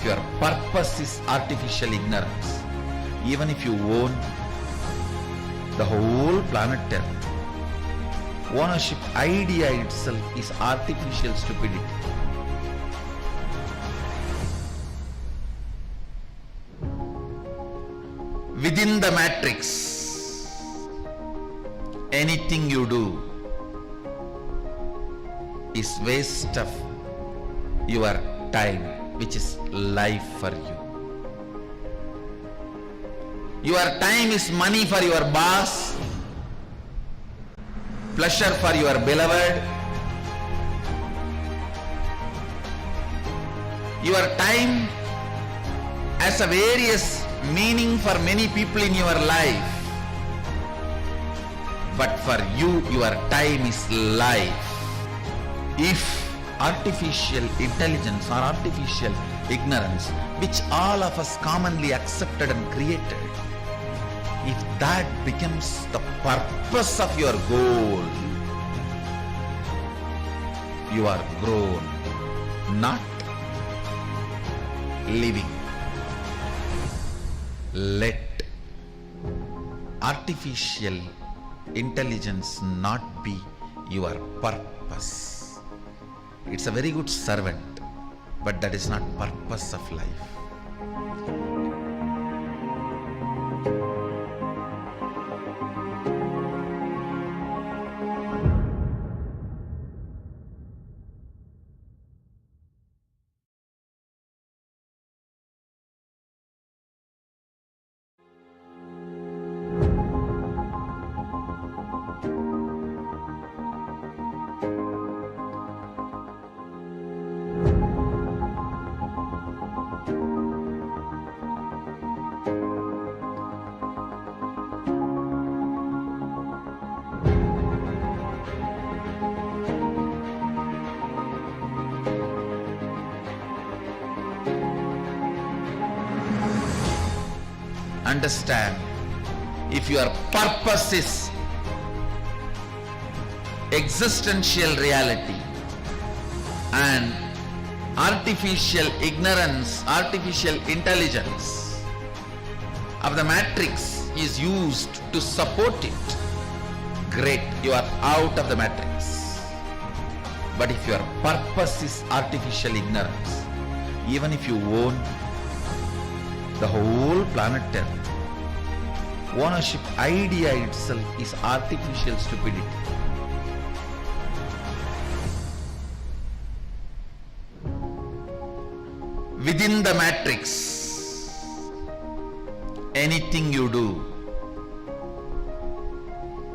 your purpose is artificial ignorance, even if you own the whole planet Earth, ownership idea itself is artificial stupidity. Within the matrix, anything you do is waste of your time, which is life for you. Your time is money for your boss, pleasure for your beloved. Your time has a various meaning for many people in your life, but for you, your time is life. If artificial intelligence or artificial ignorance, which all of us commonly accepted and created, if that becomes the purpose of your goal, you are grown, not living. Let artificial intelligence not be your purpose. It's a very good servant, but that is not purpose of life. Understand, if your purpose is existential reality and artificial ignorance, artificial intelligence of the matrix is used to support it, great, you are out of the matrix. But if your purpose is artificial ignorance, even if you own the whole planet Earth, ownership idea itself is artificial stupidity. Within the matrix, anything you do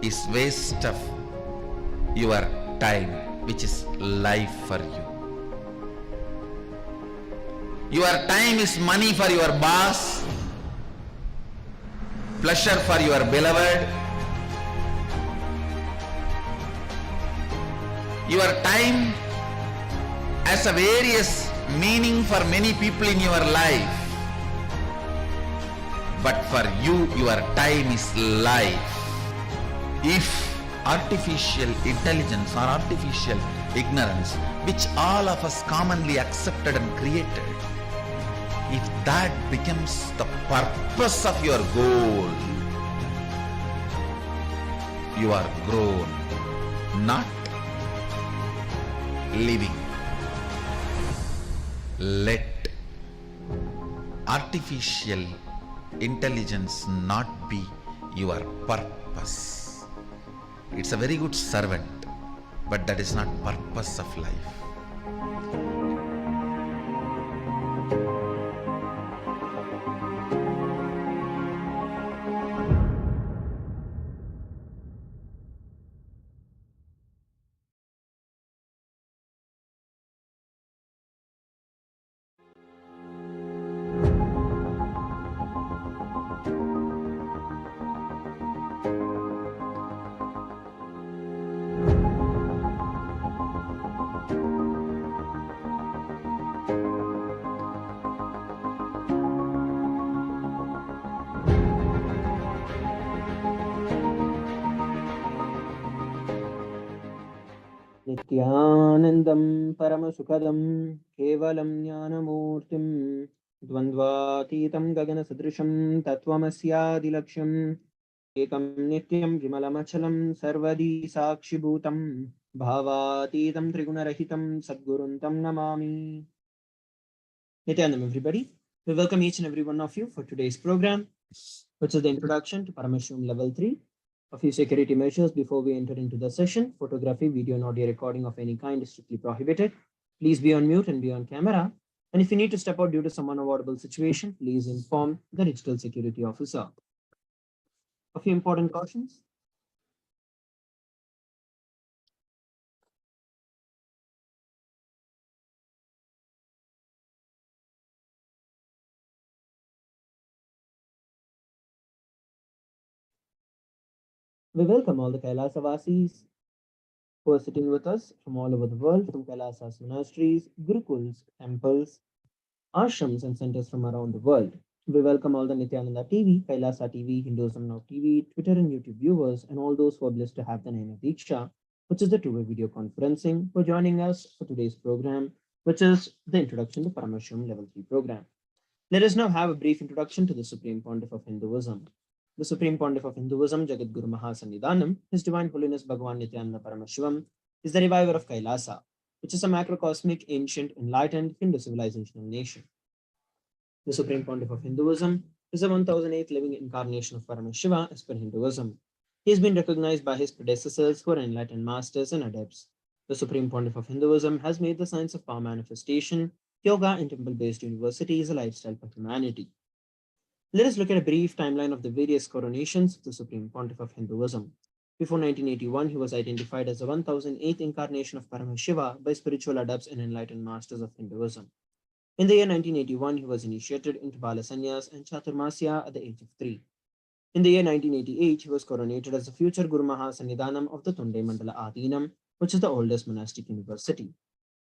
is waste of your time, which is life for you. Your time is money for your boss, pleasure for your beloved. Your time has a various meaning for many people in your life, but for you, your time is life. If artificial intelligence or artificial ignorance, which all of us commonly accepted and created, if that becomes the purpose of your goal, you are grown, not living. Let artificial intelligence not be your purpose. It's a very good servant, but that is not purpose of life. Nithyanandam Paramashivoham Kevalam Jnanamurtim द्वन्द्वातीतं गगनसदृशं तत्त्वमस्यादिलक्ष्यम् एकं नित्यं विमलमचलं सर्वदी साक्षिभूतं भावातीतं त्रिगुणरहितं सद्गुरुं तं Namami. Nityanam, everybody. We welcome each and every one of you for today's program, which is the introduction to Paramashivoham Level 3. A few security measures before we enter into the session. Photography, video, and audio recording of any kind is strictly prohibited. Please be on mute and be on camera. And if you need to step out due to some unavoidable situation, please inform the digital security officer. A few important cautions. We welcome all the KAILASA Vasis who are sitting with us from all over the world, from Kailasa's monasteries, gurukuls, temples, ashrams, and centers from around the world. We welcome all the Nithyananda TV, Kailasa TV, Hinduism Now TV, Twitter and YouTube viewers, and all those who are blessed to have the Naina Diksha, which is the two-way video conferencing, for joining us for today's program, which is the introduction to Paramashivoham Level 3 program. Let us now have a brief introduction to the Supreme Pontiff of Hinduism. The Supreme Pontiff of Hinduism, Jagat Guru Mahasannidhanam, His Divine Holiness Bhagavan Nithyananda Paramashivam, is the reviver of Kailasa, which is a macrocosmic, ancient, enlightened Hindu civilizational nation. The Supreme Pontiff of Hinduism is the 1008th living incarnation of Paramashiva as per Hinduism. He has been recognized by his predecessors who are enlightened masters and adepts. The Supreme Pontiff of Hinduism has made the science of power manifestation, yoga, and temple-based universities a lifestyle for humanity. Let us look at a brief timeline of the various coronations of the Supreme Pontiff of Hinduism. Before 1981, he was identified as the 1008th incarnation of Paramashiva by spiritual adepts and enlightened masters of Hinduism. In the year 1981, he was initiated into Balasanyas and Chaturmasya at the age of 3. In the year 1988, he was coronated as the future Guru Mahasannidhanam of the Tunde Mandala Adinam, which is the oldest monastic university.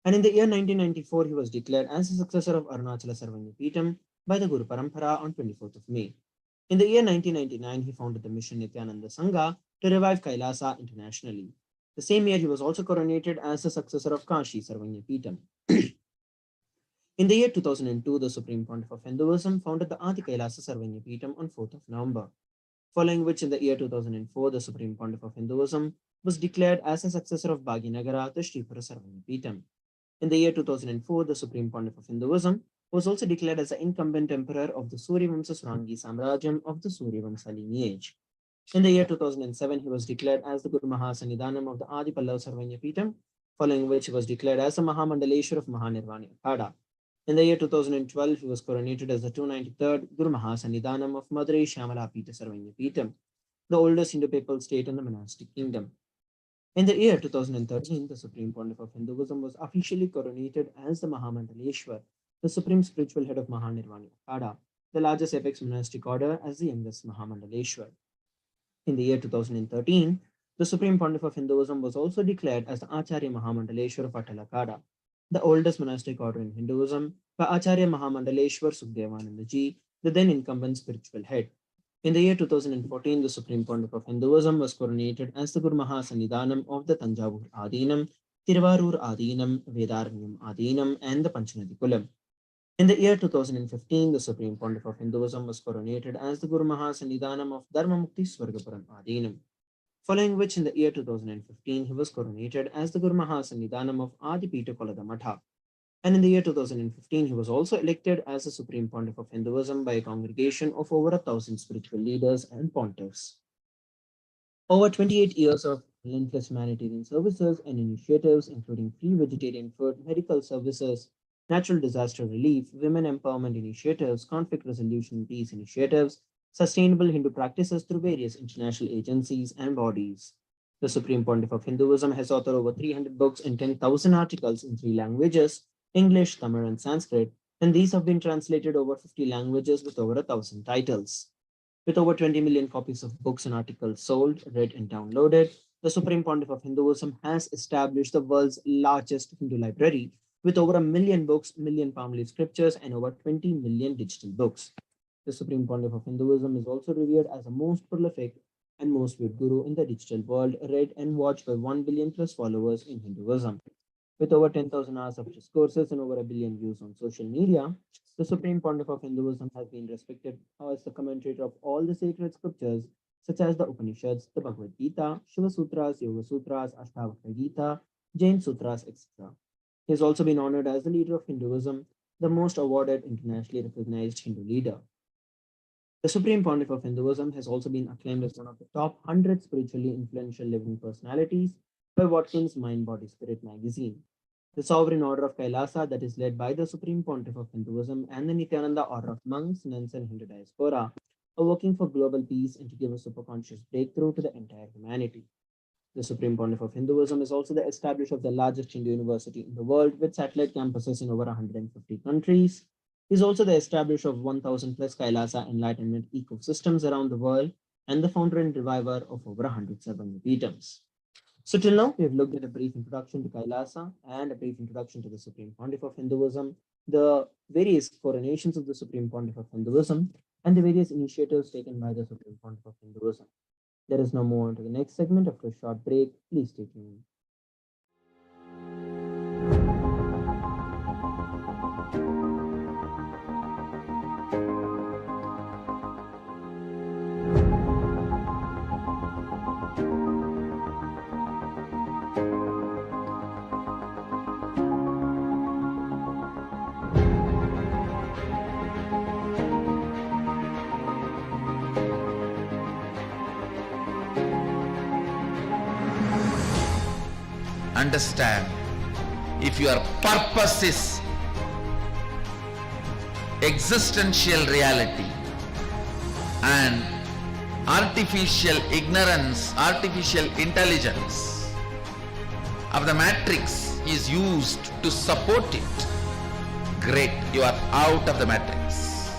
And in the year 1994, he was declared as the successor of Arunachala Sarvanya Peetham by the Guru Parampara on 24th of May. In the year 1999, he founded the mission Nithyananda Sangha to revive Kailasa internationally. The same year, he was also coronated as the successor of Kashi Sarvanya Peetham. In the year 2002, the Supreme Pontiff of Hinduism founded the Adi Kailasa Sarvanya Peetham on 4th of November, following which in the year 2004, the Supreme Pontiff of Hinduism was declared as a successor of Bhaginagara, the Sripura Sarvanya Peetham. In the year 2004, the Supreme Pontiff of Hinduism was also declared as the incumbent emperor of the Suryavamsa Surangi Samrajyam of the Suryavamsa lineage. In the year 2007, he was declared as the Guru Mahasannidhanam of the Adi Pallav Sarvanya Peetham, following which he was declared as the Mahamandaleshwar of Mahanirvani Akhada. In the year 2012, he was coronated as the 293rd Guru Mahasannidhanam of Madurai Shyamala Peeta Sarvanya Peetham, the oldest Hindu-papal state in the monastic kingdom. In the year 2013, the Supreme Pontiff of Hinduism was officially coronated as the Mahamandaleshwar, the supreme spiritual head of Mahanirvani Akhada, the largest apex monastic order, as the youngest Mahamandaleshwar. In the year 2013, the Supreme Pontiff of Hinduism was also declared as the Acharya Mahamandaleshwar of Atalakada, the oldest monastic order in Hinduism, by Acharya Mahamandaleshwar Sukhdevanandaji, the then incumbent spiritual head. In the year 2014, the Supreme Pontiff of Hinduism was coronated as the Guru Mahasannidhanam of the Tanjavur Adinam, Tiruvarur Adinam, Vedaranyam Adinam, and the Panchanadi Kulam. In the year 2015, the Supreme Pontiff of Hinduism was coronated as the Guru Mahasannidhanam of Dharmamukti Swargapuram Adinam, following which in the year 2015, he was coronated as the Guru Mahasannidhanam of Adipita Kolada Matha. And in the year 2015, he was also elected as the Supreme Pontiff of Hinduism by a congregation of over 1,000 spiritual leaders and pontiffs. Over 28 years of relentless humanitarian services and initiatives, including free vegetarian food, medical services, natural disaster relief, women empowerment initiatives, conflict resolution peace initiatives, sustainable Hindu practices through various international agencies and bodies. The Supreme Pontiff of Hinduism has authored over 300 books and 10,000 articles in 3 languages, English, Tamil, and Sanskrit, and these have been translated over 50 languages with over 1,000 titles. With over 20 million copies of books and articles sold, read, and downloaded, the Supreme Pontiff of Hinduism has established the world's largest Hindu library with over 1 million books, million palm leaf scriptures, and over 20 million digital books. The Supreme Pontiff of Hinduism is also revered as the most prolific and most viewed guru in the digital world, read and watched by 1 billion plus followers in Hinduism. With over 10,000 hours of discourses and over 1 billion views on social media, The Supreme Pontiff of Hinduism has been respected as the commentator of all the sacred scriptures, such as the Upanishads, the Bhagavad Gita, Shiva Sutras, Yoga Sutras, Ashtavakra Gita, Jain Sutras, etc. He has also been honored as the leader of Hinduism, the most awarded internationally recognized Hindu leader. The Supreme Pontiff of Hinduism has also been acclaimed as one of the top 100 spiritually influential living personalities by Watkins Mind Body Spirit magazine. The Sovereign Order of KAILASA, that is led by the Supreme Pontiff of Hinduism, and the Nithyananda Order of Monks, Nuns, and Hindu Diaspora, are working for global peace and to give a superconscious breakthrough to the entire humanity. The Supreme Pontiff of Hinduism is also the establisher of the largest Hindu university in the world with satellite campuses in over 150 countries. He is also the establisher of 1,000 plus Kailasa Enlightenment ecosystems around the world and the founder and reviver of over 107 Veedams. So till now, we have looked at a brief introduction to Kailasa and a brief introduction to the Supreme Pontiff of Hinduism, the various coronations of the Supreme Pontiff of Hinduism, and the various initiatives taken by the Supreme Pontiff of Hinduism. Let us now move on to the next segment after a short break. Please stay tuned. Understand, if your purpose is existential reality and artificial ignorance, artificial intelligence of the matrix is used to support it, great, you are out of the matrix.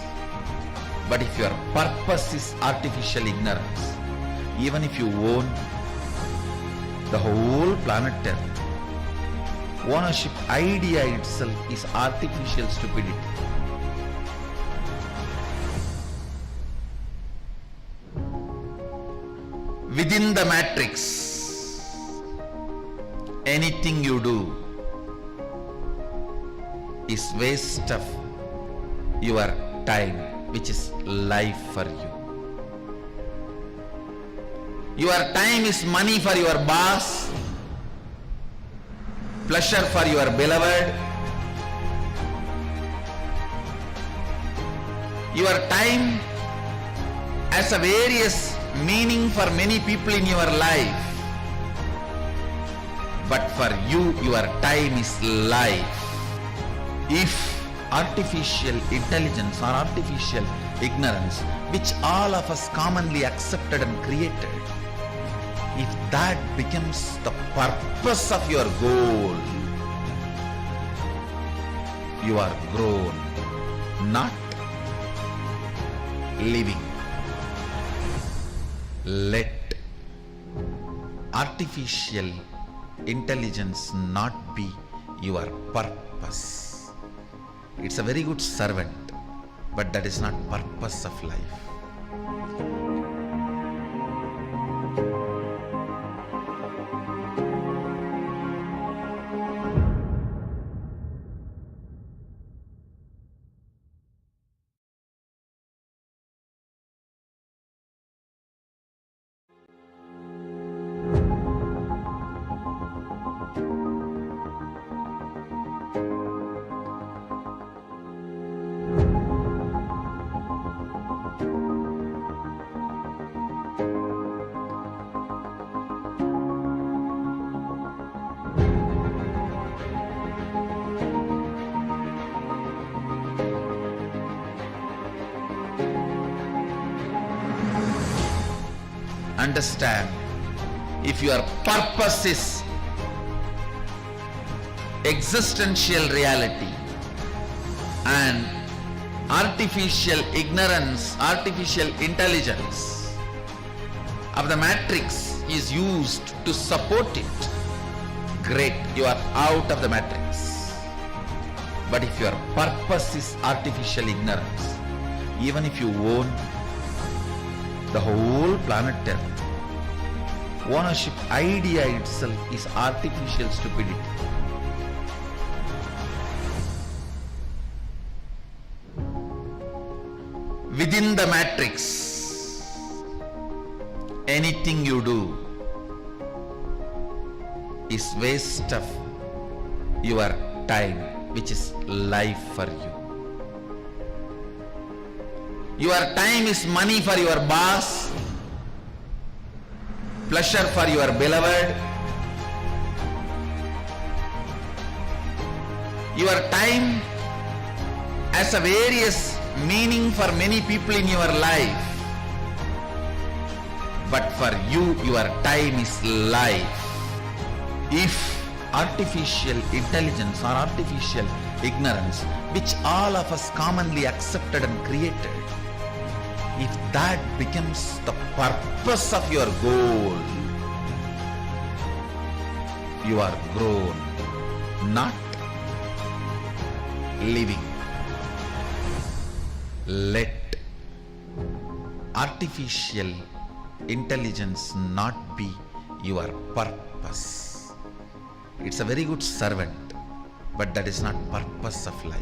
But if your purpose is artificial ignorance, even if you own the whole planet Earth, ownership idea itself is artificial stupidity. Within the matrix, anything you do is waste of your time, which is life for you. Your time is money for your boss, pleasure for your beloved. Your time has a various meaning for many people in your life. But for you, your time is life. If artificial intelligence or artificial ignorance, which all of us commonly accepted and created, if that becomes the purpose of your goal, you are grown, not living. Let artificial intelligence not be your purpose. It's a very good servant, but that is not purpose of life. Understand, if your purpose is existential reality and artificial ignorance, artificial intelligence of the matrix is used to support it, great, you are out of the matrix. But if your purpose is artificial ignorance, even if you own the whole planet Earth, ownership idea itself is artificial stupidity. within the matrix, anything you do is waste of your time, which is life for you. Your time is money for your boss, pleasure for your beloved. Your time has a various meaning for many people in your life. But for you, your time is life. If artificial intelligence or artificial ignorance, which all of us commonly accepted and created, if that becomes the purpose of your goal, you are grown, not living. Let artificial intelligence not be your purpose. It's a very good servant, but that is not purpose of life.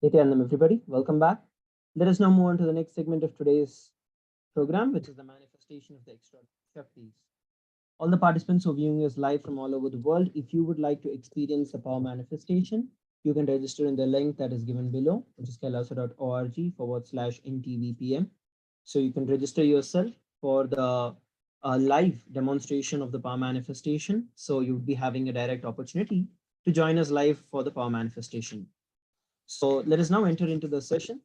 Nithyanandam, everybody, welcome back. Let us now move on to the next segment of today's program, which is the manifestation of the extraordinary Shaktis. All the participants who are viewing us live from all over the world, if you would like to experience the power manifestation, you can register in the link that is given below, which is kailasa.org/NTVPM. So you can register yourself for the live demonstration of the power manifestation. So you'll be having a direct opportunity to join us live for the power manifestation. So let us now enter into the session.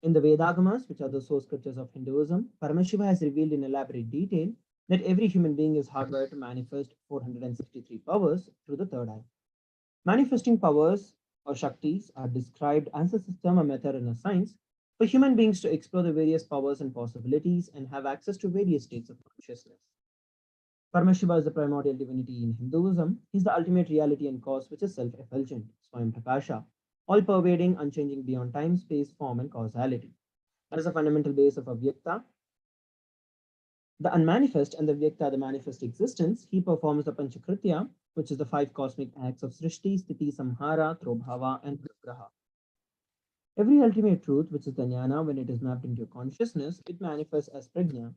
In the Vedagamas, which are the source scriptures of Hinduism, Paramashiva has revealed in elaborate detail that every human being is hardwired to manifest 463 powers through the third eye. Manifesting powers or Shaktis are described as a system, a method, and a science for human beings to explore the various powers and possibilities and have access to various states of consciousness. Paramashiva is the primordial divinity in Hinduism. He is the ultimate reality and cause, which is self-effulgent, Swayam Prakasha, all-pervading, unchanging beyond time, space, form, and causality. That is a fundamental base of Avyakta, the unmanifest, and the Vyakta, the manifest existence. He performs the Panchakritya, which is the 5 cosmic acts of Srishti, Sthiti, Samhara, Trobhava, and Pragraha. Every ultimate truth, which is the Jnana, when it is mapped into your consciousness, it manifests as Prajna,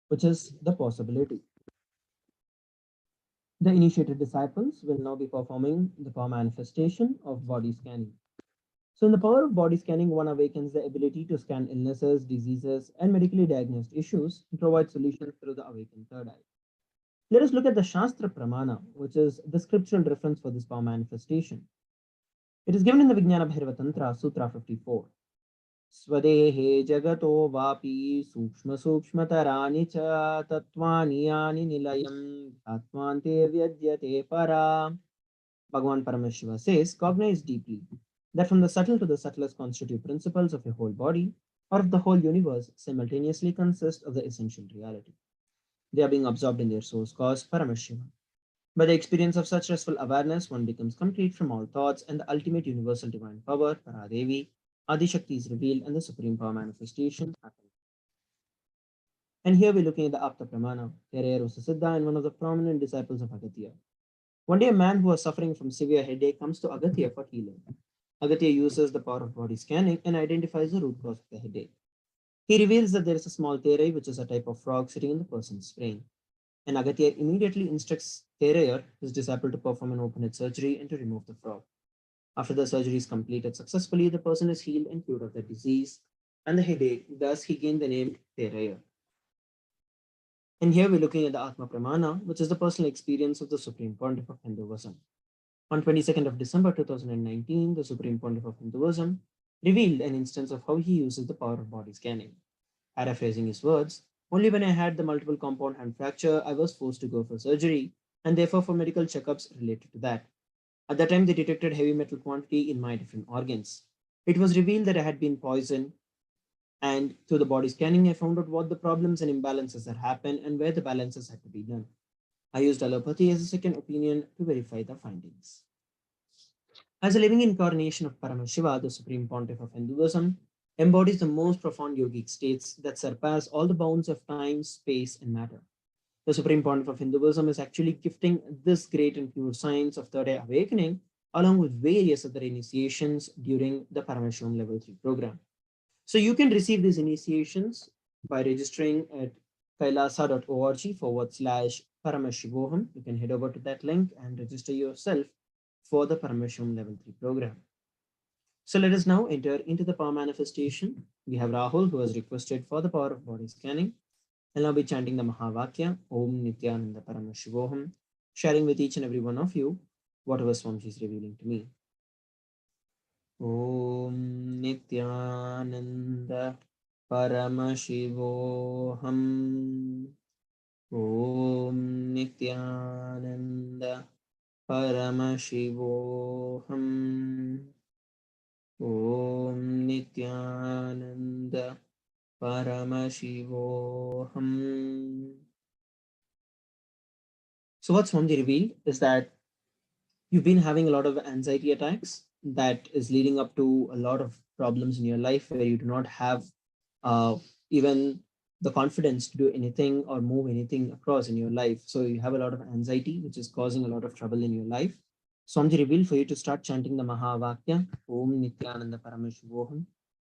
which is the possibility. The initiated disciples will now be performing the power manifestation of body scanning. So in the power of body scanning, one awakens the ability to scan illnesses, diseases, and medically diagnosed issues and provide solutions through the awakened third eye. Let us look at the Shastra Pramana, which is the scriptural reference for this power manifestation. It is given in the Vijnana Bhairava Tantra, Sutra 54. Swadehe jagato vapi sukshma sukshmatarani cha tattvani yani nilayam atmante vyadyate para. Bhagavan Paramashiva says, cognize deeply that from the subtle to the subtlest constitutive principles of a whole body or of the whole universe simultaneously consist of the essential reality. They are being absorbed in their source cause, Paramashiva. By the experience of such restful awareness, one becomes complete from all thoughts, and the ultimate universal divine power, Paradevi, Adishakti, is revealed, and the supreme power manifestation happens. And here we're looking at the Apta Pramana. Terayar was a Siddha and one of the prominent disciples of Agatya. One day, a man who was suffering from severe headache comes to Agatya for healing. Agatya uses the power of body scanning and identifies the root cause of the headache. He reveals that there is a small Terai, which is a type of frog, sitting in the person's brain. And Agatya immediately instructs Terayar, his disciple, to perform an open-head surgery and to remove the frog. After the surgery is completed successfully, the person is healed and cured of the disease and the headache. Thus, he gained the name Terayar. And here we're looking at the Atma Pramana, which is the personal experience of the Supreme Pontiff of Hinduism. On 22nd of December 2019, the Supreme Pontiff of Hinduism revealed an instance of how he uses the power of body scanning. Paraphrasing his words, only when I had the multiple compound hand fracture, I was forced to go for surgery and therefore for medical checkups related to that. At that time, they detected heavy metal quantity in my different organs. It was revealed that I had been poisoned, and through the body scanning, I found out what the problems and imbalances that happened and where the balances had to be done. I used allopathy as a second opinion to verify the findings. As a living incarnation of Paramashiva, the Supreme Pontiff of Hinduism, embodies the most profound yogic states that surpass all the bounds of time, space, and matter. The Supreme Pontiff of Hinduism is actually gifting this great and pure science of third eye awakening along with various other initiations during the Paramashivam Level 3 program. So you can receive these initiations by registering at kailasa.org/Paramashivoham. You can head over to that link and register yourself for the Paramashivam Level 3 program. So let us now enter into the power manifestation. We have Rahul who has requested for the power of body scanning. I'll now be chanting the Mahavakya, Om Nithyananda Paramashivoham, sharing with each and every one of you whatever Swamiji is revealing to me. Om Nithyananda Paramashivoham. Om Nithyananda Paramashivoham. Om Nithyananda Paramashivoham. So what Swamiji revealed is that you've been having a lot of anxiety attacks that is leading up to a lot of problems in your life where you do not have even the confidence to do anything or move anything across in your life. So you have a lot of anxiety, which is causing a lot of trouble in your life. Swamiji revealed for you to start chanting the Mahavakya, Om Nithyananda Paramashivoham,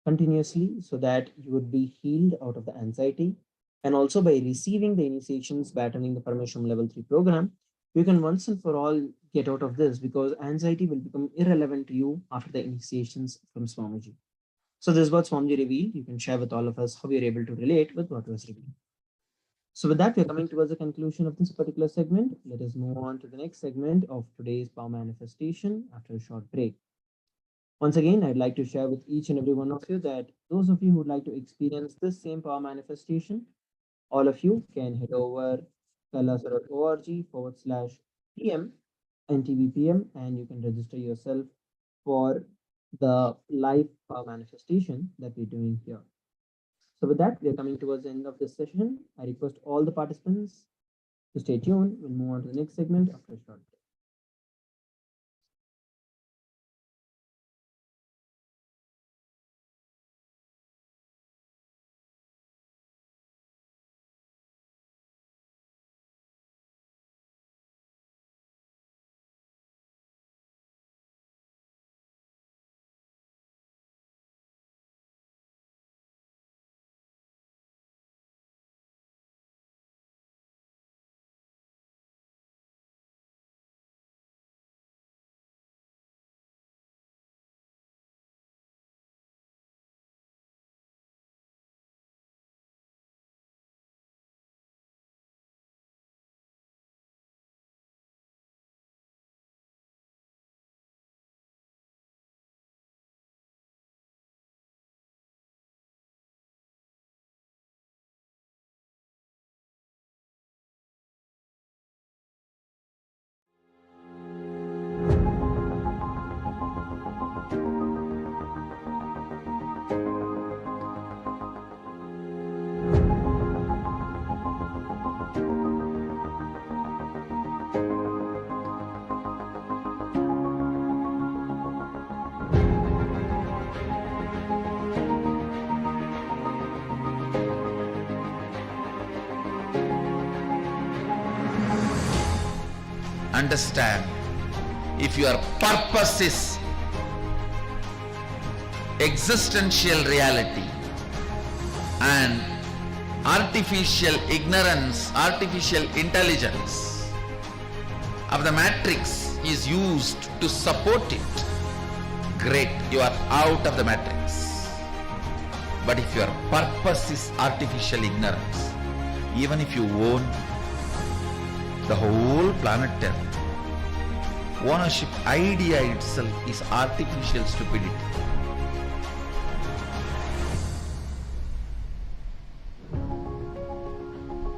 continuously so that you would be healed out of the anxiety. And also by receiving the initiations by attending the Paramashivam Level 3 program, you can once and for all get out of this because anxiety will become irrelevant to you after the initiations from Swamiji. So this is what Swamiji revealed. You can share with all of us how you're able to relate with what was revealed. So with that, we're coming towards the conclusion of this particular segment. Let us move on to the next segment of today's power manifestation after a short break. Once again, I'd like to share with each and every one of you that those of you who would like to experience this same power manifestation, all of you can head over kailasa.org/PM NTVPM and you can register yourself for the live power manifestation that we're doing here. So with that, we are coming towards the end of this session. I request all the participants to stay tuned. We'll move on to the next segment after a short break. Understand, if your purpose is existential reality and artificial ignorance, artificial intelligence of the matrix is used to support it, great, you are out of the matrix. But if your purpose is artificial ignorance, even if you own the whole planet Earth, ownership idea itself is artificial stupidity.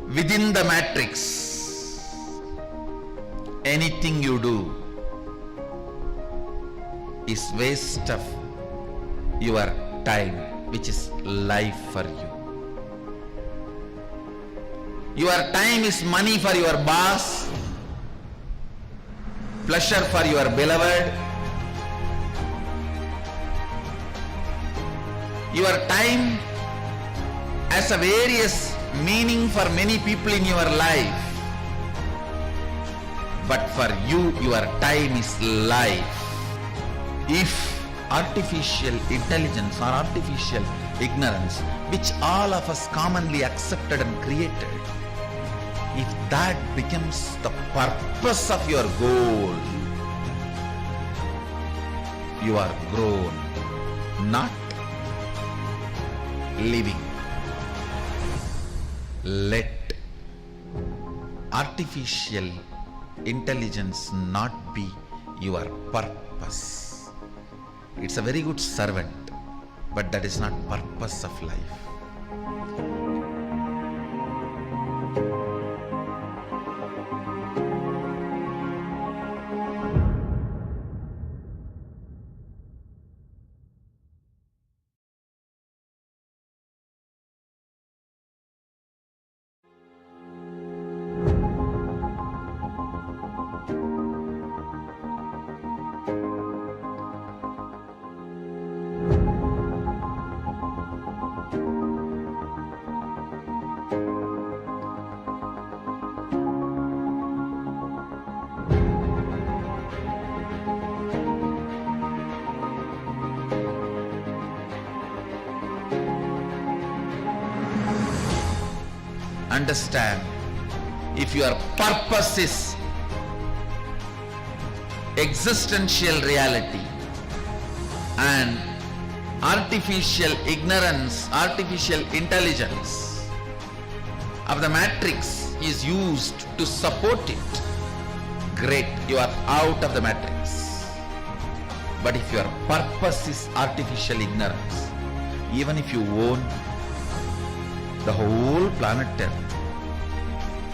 Within the matrix, anything you do is waste of your time, which is life for you. Your time is money for your boss, pleasure for your beloved. Your time has a various meaning for many people in your life. But for you, your time is life. If artificial intelligence or artificial ignorance, which all of us commonly accepted and created, if that becomes the purpose of your goal, you are grown, not living. Let artificial intelligence not be your purpose. It's a very good servant, but that is not purpose of life. Understand, if your purpose is existential reality and artificial ignorance, artificial intelligence of the matrix is used to support it, great, you are out of the matrix. But if your purpose is artificial ignorance, even if you own the whole planet Earth,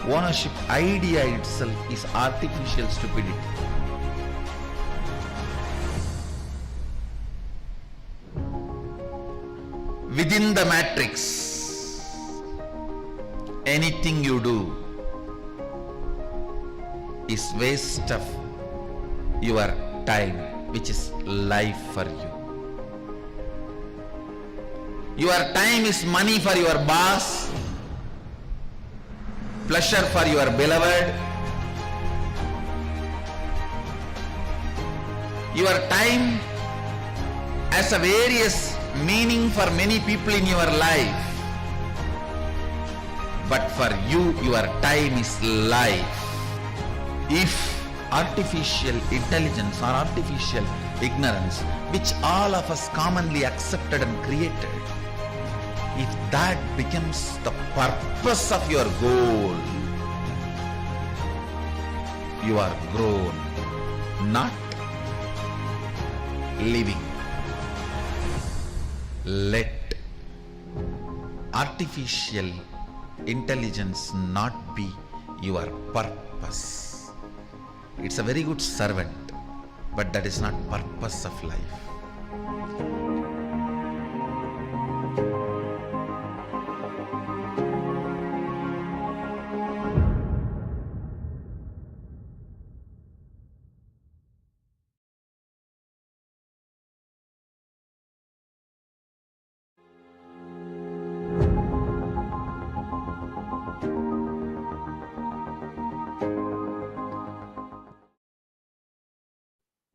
ownership idea itself is artificial stupidity. Within the matrix, anything you do is waste of your time, which is life for you. Your time is money for your boss, pleasure for your beloved. Your time has a various meaning for many people in your life. But for you, your time is life. If artificial intelligence or artificial ignorance, which all of us commonly accepted and created, if that becomes the purpose of your goal, you are grown, not living. Let artificial intelligence not be your purpose. It's a very good servant, but that is not purpose of life.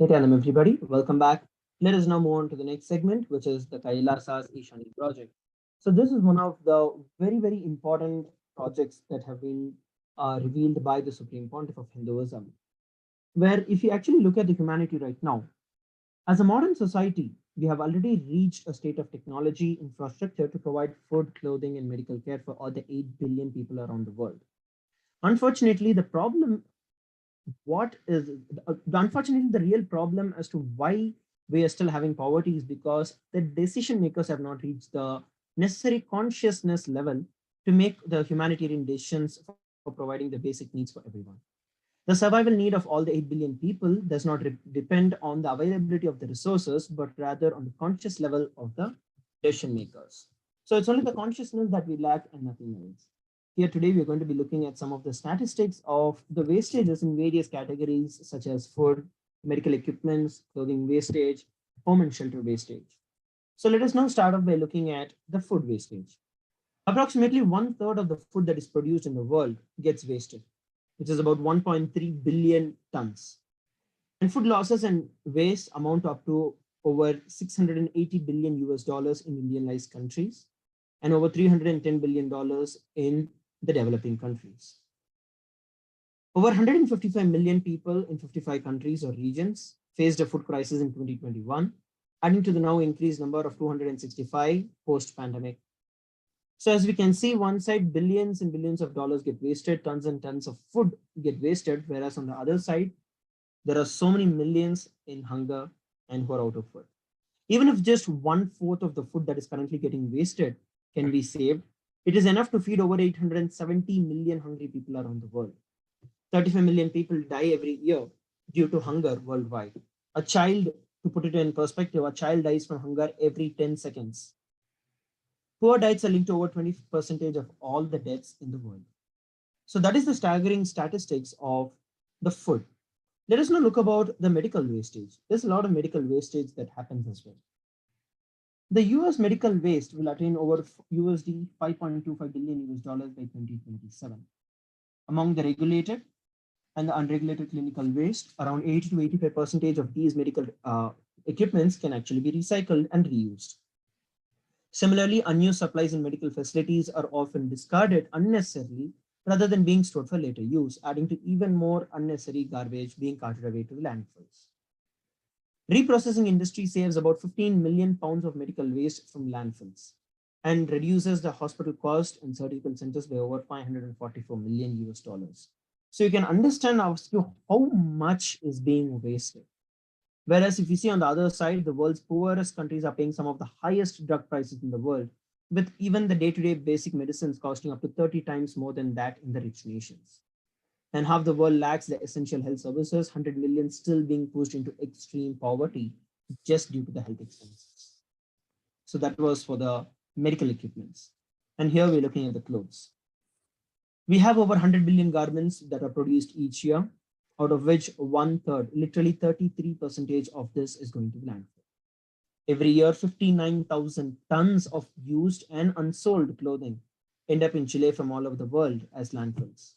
Nityanam, everybody, welcome back. Let us now move on to the next segment, which is the KAILASA's Ishani project. So this is one of the very, very important projects that have been revealed by the Supreme Pontiff of Hinduism, where if you actually look at the humanity right now, as a modern society, we have already reached a state of technology infrastructure to provide food, clothing, and medical care for all the 8 billion people around the world. Unfortunately, the problem what is unfortunately the real problem as to why we are still having poverty is because the decision makers have not reached the necessary consciousness level to make the humanitarian decisions for providing the basic needs for everyone. The survival need of all the 8 billion people does not depend on the availability of the resources, but rather on the conscious level of the decision makers. So it's only the consciousness that we lack and nothing else. Here today, we're going to be looking at some of the statistics of the wastages in various categories such as food, medical equipments, clothing wastage, home and shelter wastage. So let us now start off by looking at the food wastage. Approximately one third of the food that is produced in the world gets wasted, which is about 1.3 billion tons. And food losses and waste amount up to over 680 billion US dollars in Indianized countries and over $310 billion in the developing countries. Over 155 million people in 55 countries or regions faced a food crisis in 2021, adding to the now increased number of 265 post-pandemic. So as we can see, one side, billions and billions of dollars get wasted, tons and tons of food get wasted, whereas on the other side, there are so many millions in hunger and who are out of food. Even if just 1/4 of the food that is currently getting wasted can be saved, it is enough to feed over 870 million hungry people around the world. 35 million people die every year due to hunger worldwide. A child, to put it in perspective, a child dies from hunger every 10 seconds. Poor diets are linked to over 20% of all the deaths in the world. So that is the staggering statistics of the food. Let us now look about the medical wastage. There's a lot of medical wastage that happens as well. The US medical waste will attain over USD 5.25 billion US dollars by 2027. Among the regulated and the unregulated clinical waste, around 80 to 85% of these medical equipments can actually be recycled and reused. Similarly, unused supplies in medical facilities are often discarded unnecessarily rather than being stored for later use, adding to even more unnecessary garbage being carted away to the landfills. Reprocessing industry saves about 15 million pounds of medical waste from landfills and reduces the hospital cost in surgical centers by over 544 million US dollars. So you can understand how much is being wasted. Whereas if you see on the other side, the world's poorest countries are paying some of the highest drug prices in the world, with even the day-to-day basic medicines costing up to 30 times more than that in the rich nations. And half the world lacks the essential health services, 100 million still being pushed into extreme poverty just due to the health expenses. So that was for the medical equipments. And here we're looking at the clothes. We have over 100 billion garments that are produced each year, out of which one third, literally 33% of this is going to landfill. Every year, 59,000 tons of used and unsold clothing end up in Chile from all over the world as landfills.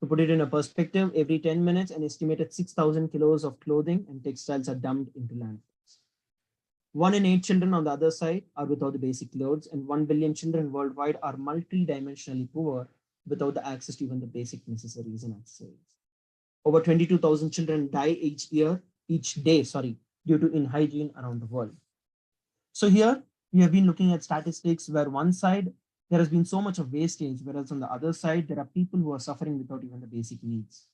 To put it in a perspective, every 10 minutes, an estimated 6,000 kilos of clothing and textiles are dumped into landfills. 1 in 8 children on the other side are without the basic clothes, and 1 billion children worldwide are multi-dimensionally poor without the access to even the basic necessaries and accessories. Over 22,000 children die each day, due to inhygiene around the world. So here we have been looking at statistics where one side there has been so much of wastage, whereas on the other side, there are people who are suffering without even the basic needs.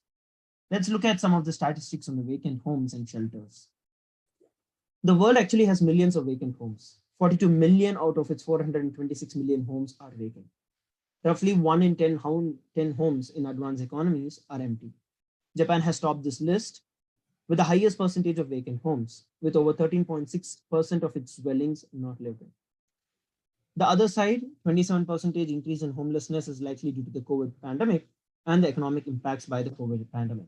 Let's look at some of the statistics on the vacant homes and shelters. The world actually has millions of vacant homes. 42 million out of its 426 million homes are vacant. Roughly 1 in 10 homes in advanced economies are empty. Japan has topped this list with the highest percentage of vacant homes, with over 13.6% of its dwellings not lived in. The other side, 27% increase in homelessness is likely due to the COVID pandemic and the economic impacts by the COVID pandemic.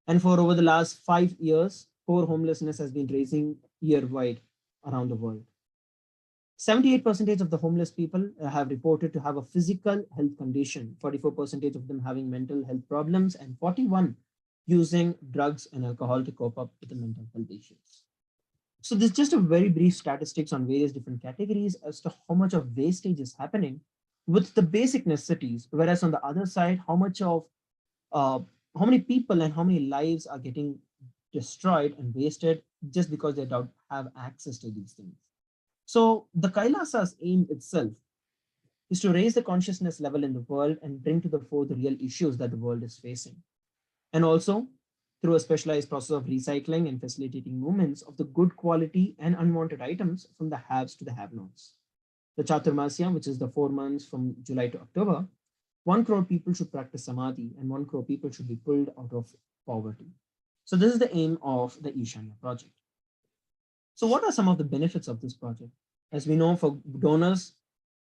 And for over the last 5 years, core homelessness has been rising year-wide around the world. 78% of the homeless people have reported to have a physical health condition, 44% of them having mental health problems, and 41 using drugs and alcohol to cope up with the mental health issues. So this is just a very brief statistics on various different categories as to how much of wastage is happening with the basic necessities, whereas on the other side, how many people and how many lives are getting destroyed and wasted just because they don't have access to these things. So the KAILASA's aim itself is to raise the consciousness level in the world and bring to the fore the real issues that the world is facing. And also through a specialized process of recycling and facilitating movements of the good quality and unwanted items from the haves to the have-nots. The Chaturmasya, which is the 4 months from July to October, 1 crore people should practice Samadhi and 1 crore people should be pulled out of poverty. So this is the aim of the Ishanya project. So what are some of the benefits of this project? As we know, for donors,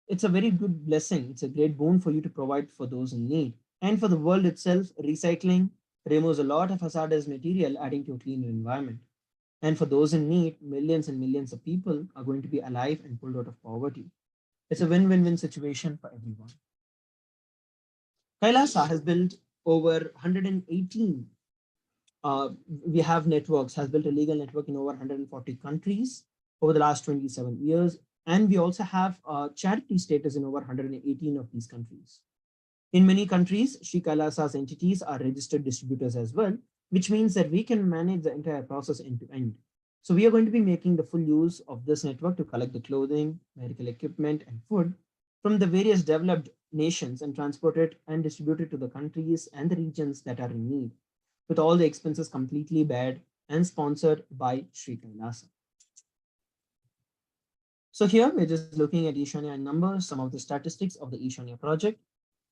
It's a very good blessing. It's a great boon for you to provide for those in need. And for the world itself, recycling removes a lot of hazardous material, adding to a cleaner environment. And for those in need, millions and millions of people are going to be alive and pulled out of poverty. It's a win-win-win situation for everyone. Kailasa has built over 118. We have networks, has built a legal network in over 140 countries over the last 27 years. And we also have charity status in over 118 of these countries. In many countries, Sri Kailasa's entities are registered distributors as well, which means that we can manage the entire process end to end. So we are going to be making the full use of this network to collect the clothing, medical equipment, and food from the various developed nations and transport it and distribute it to the countries and the regions that are in need, with all the expenses completely bared and sponsored by Sri Kailasa. So here we're just looking at Ishania in numbers, some of the statistics of the Ishania project,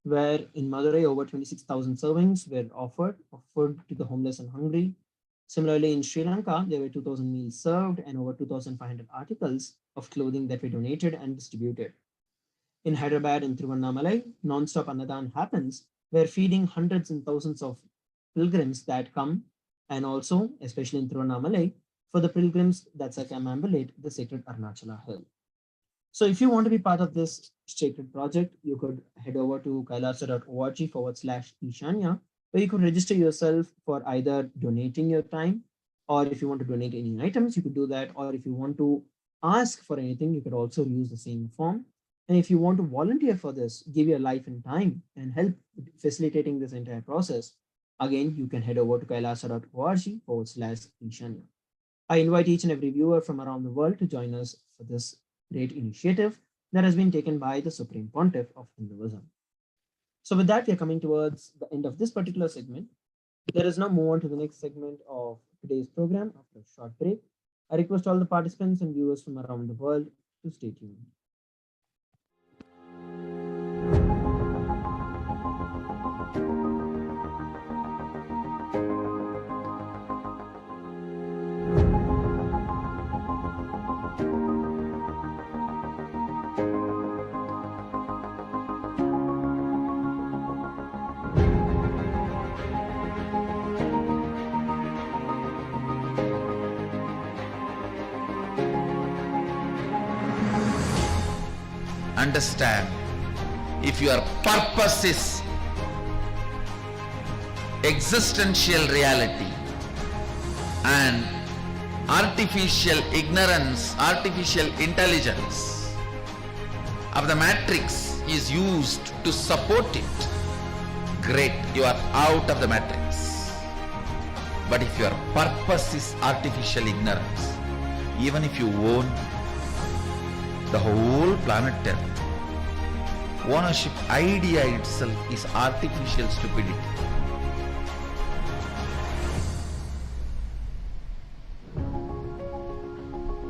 where in Madurai over 26,000 servings were offered of food to the homeless and hungry. Similarly, in Sri Lanka, there were 2,000 meals served and over 2,500 articles of clothing that were donated and distributed. In Hyderabad and Tiruvannamalai, non-stop Annadan happens, where feeding hundreds and thousands of pilgrims that come, and also, especially in Tiruvannamalai, for the pilgrims that circumambulate the sacred Arunachala hill. So if you want to be part of this sacred project, you could head over to kailasa.org/Ishanya, where you could register yourself for either donating your time, or if you want to donate any items, you could do that. Or if you want to ask for anything, you could also use the same form. And if you want to volunteer for this, give your life and time and help facilitating this entire process, again, you can head over to kailasa.org/Ishanya. I invite each and every viewer from around the world to join us for this great initiative that has been taken by the Supreme Pontiff of Hinduism. So with that, we are coming towards the end of this particular segment. Let us now move on to the next segment of today's program after a short break. I request all the participants and viewers from around the world to stay tuned. Understand, if your purpose is existential reality and artificial ignorance, artificial intelligence of the matrix is used to support it, great, you are out of the matrix. But if your purpose is artificial ignorance, even if you own the whole planet Earth, ownership idea itself is artificial stupidity.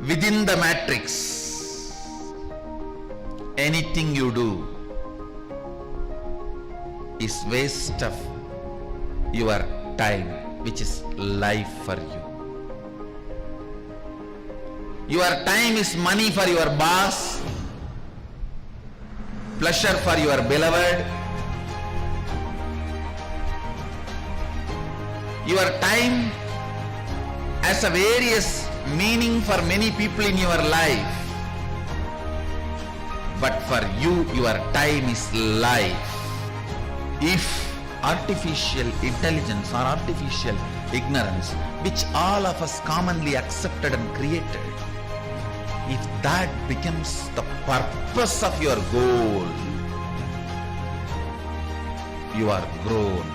Within the matrix, anything you do is waste of your time, which is life for you. Your time is money for your boss, pleasure for your beloved. Your time has a various meaning for many people in your life. But for you, your time is life. If artificial intelligence or artificial ignorance, which all of us commonly accepted and created, if that becomes the purpose of your goal, you are grown,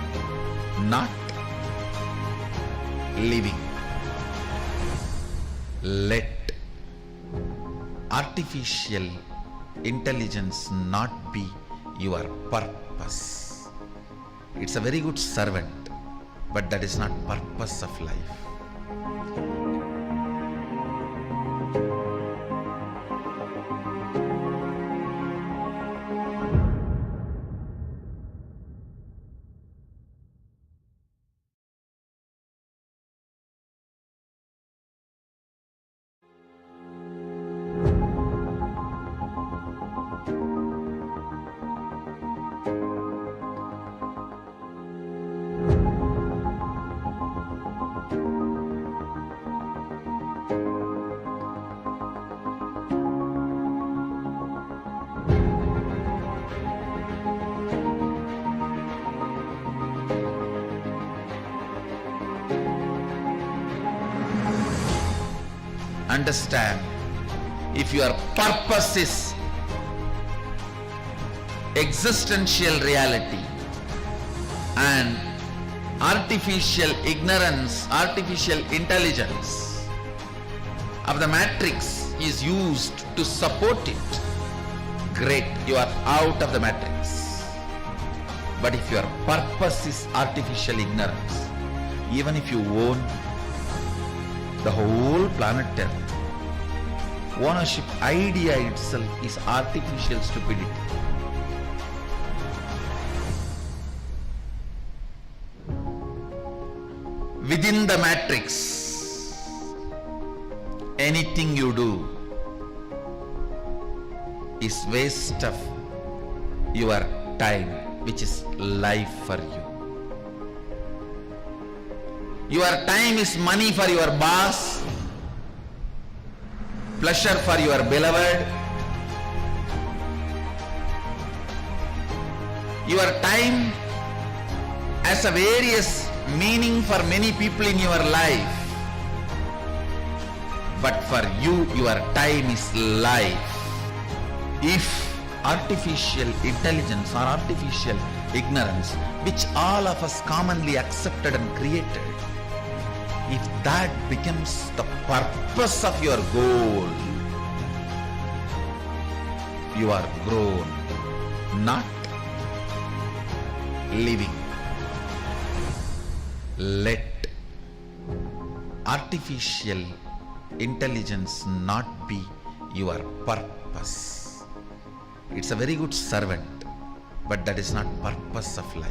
not living. Let artificial intelligence not be your purpose. It's a very good servant, but that is not purpose of life. understand, if your purpose is existential reality and artificial ignorance, artificial intelligence of the matrix is used to support it, great, you are out of the matrix. But if your purpose is artificial ignorance, even if you own the whole planet Earth, ownership idea itself is artificial stupidity. Within the matrix, anything you do is waste of your time, which is life for you. Your time is money for your boss, pleasure for your beloved. Your time has a various meaning for many people in your life. But for you, your time is life. If artificial intelligence or artificial ignorance, which all of us commonly accepted and created, if that becomes the purpose of your goal, you are grown, not living. Let artificial intelligence not be your purpose. It's a very good servant, but that is not purpose of life.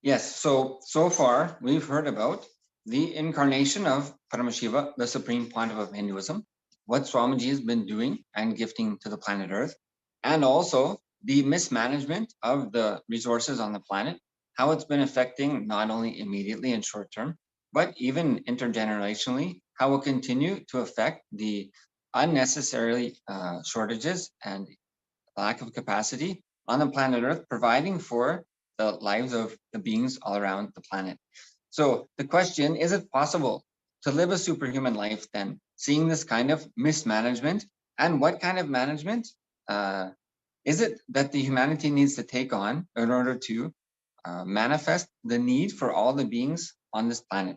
Yes, so far we've heard about the incarnation of Paramashiva, the Supreme Pontiff of Hinduism, what Swamiji has been doing and gifting to the planet Earth, and also the mismanagement of the resources on the planet, how it's been affecting not only immediately and short term, but even intergenerationally, how it will continue to affect the unnecessary shortages and lack of capacity on the planet Earth, providing for the lives of the beings all around the planet. So the question, is it possible to live a superhuman life then, seeing this kind of mismanagement? And what kind of management is it that the humanity needs to take on in order to manifest the need for all the beings on this planet?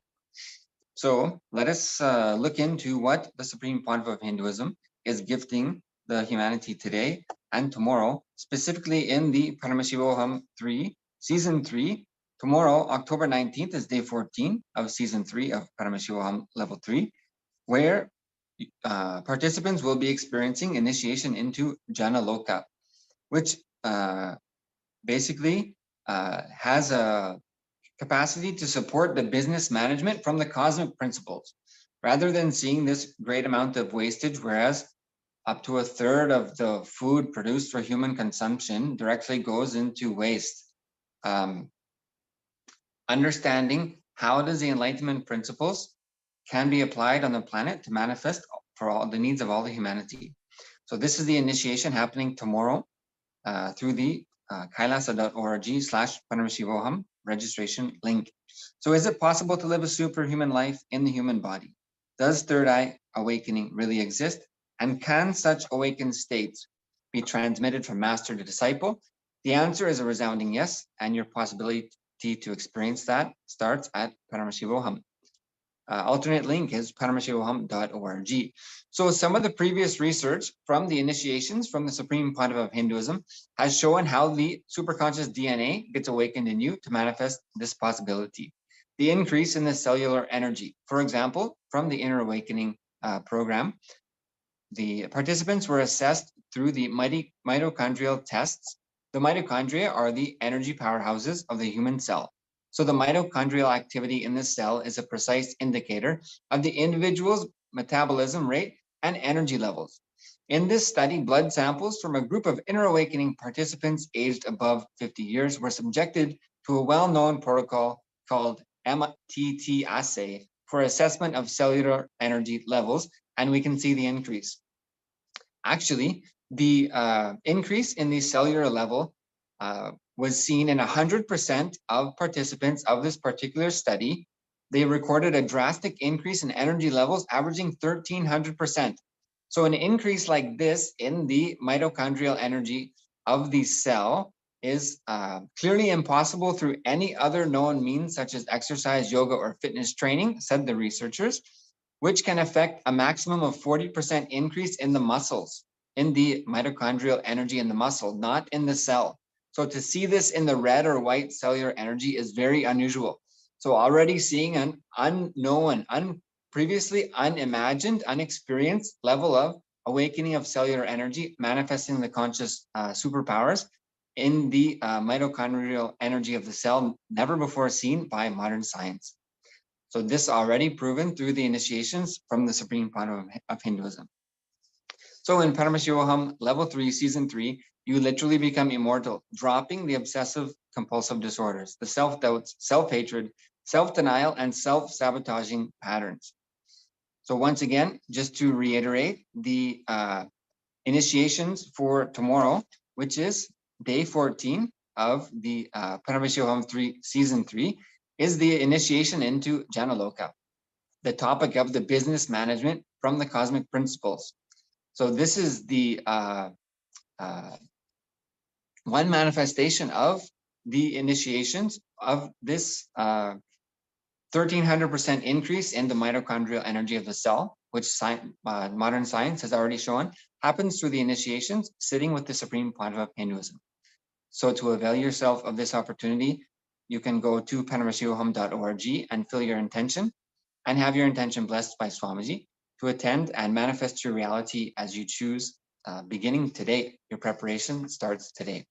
So let us look into what the Supreme Pontiff of Hinduism is gifting the humanity today and tomorrow, specifically in the Paramashivoham 3, Season 3. Tomorrow, October 19th, is day 14 of Season 3 of Paramashivoham Level 3, where participants will be experiencing initiation into Jana Loka, which basically has a capacity to support the business management from the cosmic principles, rather than seeing this great amount of wastage, whereas up to a third of the food produced for human consumption directly goes into waste. Understanding how does the Enlightenment principles can be applied on the planet to manifest for all the needs of all the humanity. So this is the initiation happening tomorrow through the kailasa.org/Paramashivoham registration link. So is it possible to live a superhuman life in the human body? Does third eye awakening really exist? And can such awakened states be transmitted from master to disciple? The answer is a resounding yes, and your possibility to experience that starts at Paramashivoham. Alternate link is paramashivoham.org. So some of the previous research from the initiations from the Supreme Pontiff of Hinduism has shown how the superconscious DNA gets awakened in you to manifest this possibility. the increase in the cellular energy. For example, from the Inner Awakening program, the participants were assessed through the mitochondrial tests. The mitochondria are the energy powerhouses of the human cell. So the mitochondrial activity in the cell is a precise indicator of the individual's metabolism rate and energy levels. In this study, blood samples from a group of Inner Awakening participants aged above 50 years were subjected to a well-known protocol called MTT assay for assessment of cellular energy levels, and we can see the increase. Actually, the increase in the cellular level was seen in 100% of participants of this particular study. They recorded a drastic increase in energy levels averaging 1,300%. So an increase like this in the mitochondrial energy of the cell is clearly impossible through any other known means, such as exercise, yoga, or fitness training, said the researchers, which can affect a maximum of 40% increase in the muscles, in the mitochondrial energy in the muscle, not in the cell. So to see this in the red or white cellular energy is very unusual. So already seeing an unknown, previously unimagined, unexperienced level of awakening of cellular energy, manifesting the conscious superpowers in the mitochondrial energy of the cell, never before seen by modern science. So this already proven through the initiations from the Supreme Panava of Hinduism. So in Paramashivoham, level 3, season 3, you literally become immortal, dropping the obsessive compulsive disorders, the self-doubts, self-hatred, self-denial, and self-sabotaging patterns. So once again, just to reiterate, the initiations for tomorrow, which is day 14 of the Paramashivoham 3, season 3, is the initiation into Janaloka, the topic of the business management from the cosmic principles. So this is the one manifestation of the initiations of this 1,300% increase in the mitochondrial energy of the cell, which modern science has already shown, happens through the initiations sitting with the Supreme Panava of Hinduism. So to avail yourself of this opportunity, you can go to paramashivoham.org and fill your intention and have your intention blessed by Swamiji to attend and manifest your reality as you choose, beginning today. Your preparation starts today.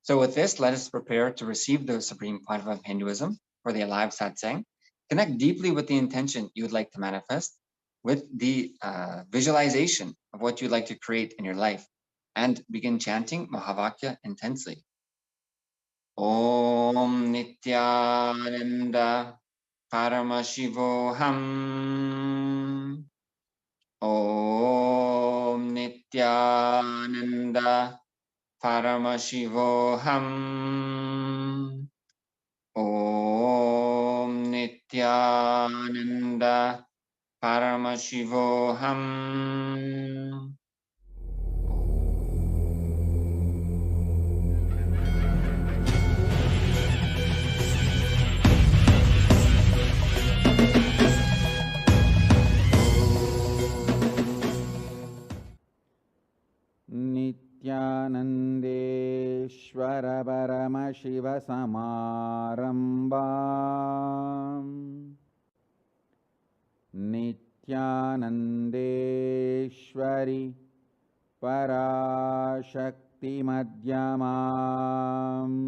So with this, let us prepare to receive the Supreme Panava of Hinduism for the Alive Satsang. Connect deeply with the intention you would like to manifest, with the visualization of what you'd like to create in your life, and begin chanting Mahavakya intensely. Om Nithyananda Paramashivoham. Om Nithyananda Paramashivoham. Om Nithyananda Paramashivoham. नित्यानन्देश्वर परमशिवसमारम्भाम् नित्यानन्देश्वरि पराशक्तिमध्यमाम्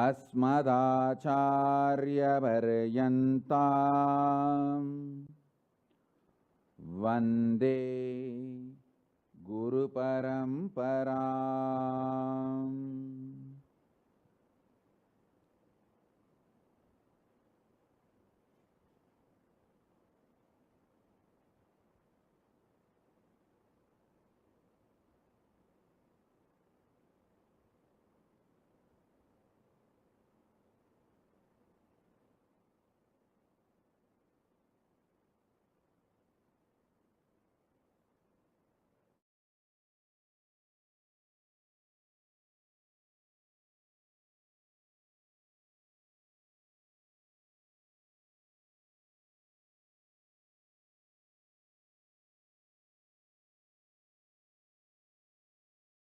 अस्मदाचार्यपर्यन्ताम् वन्दे Guru Paramparam.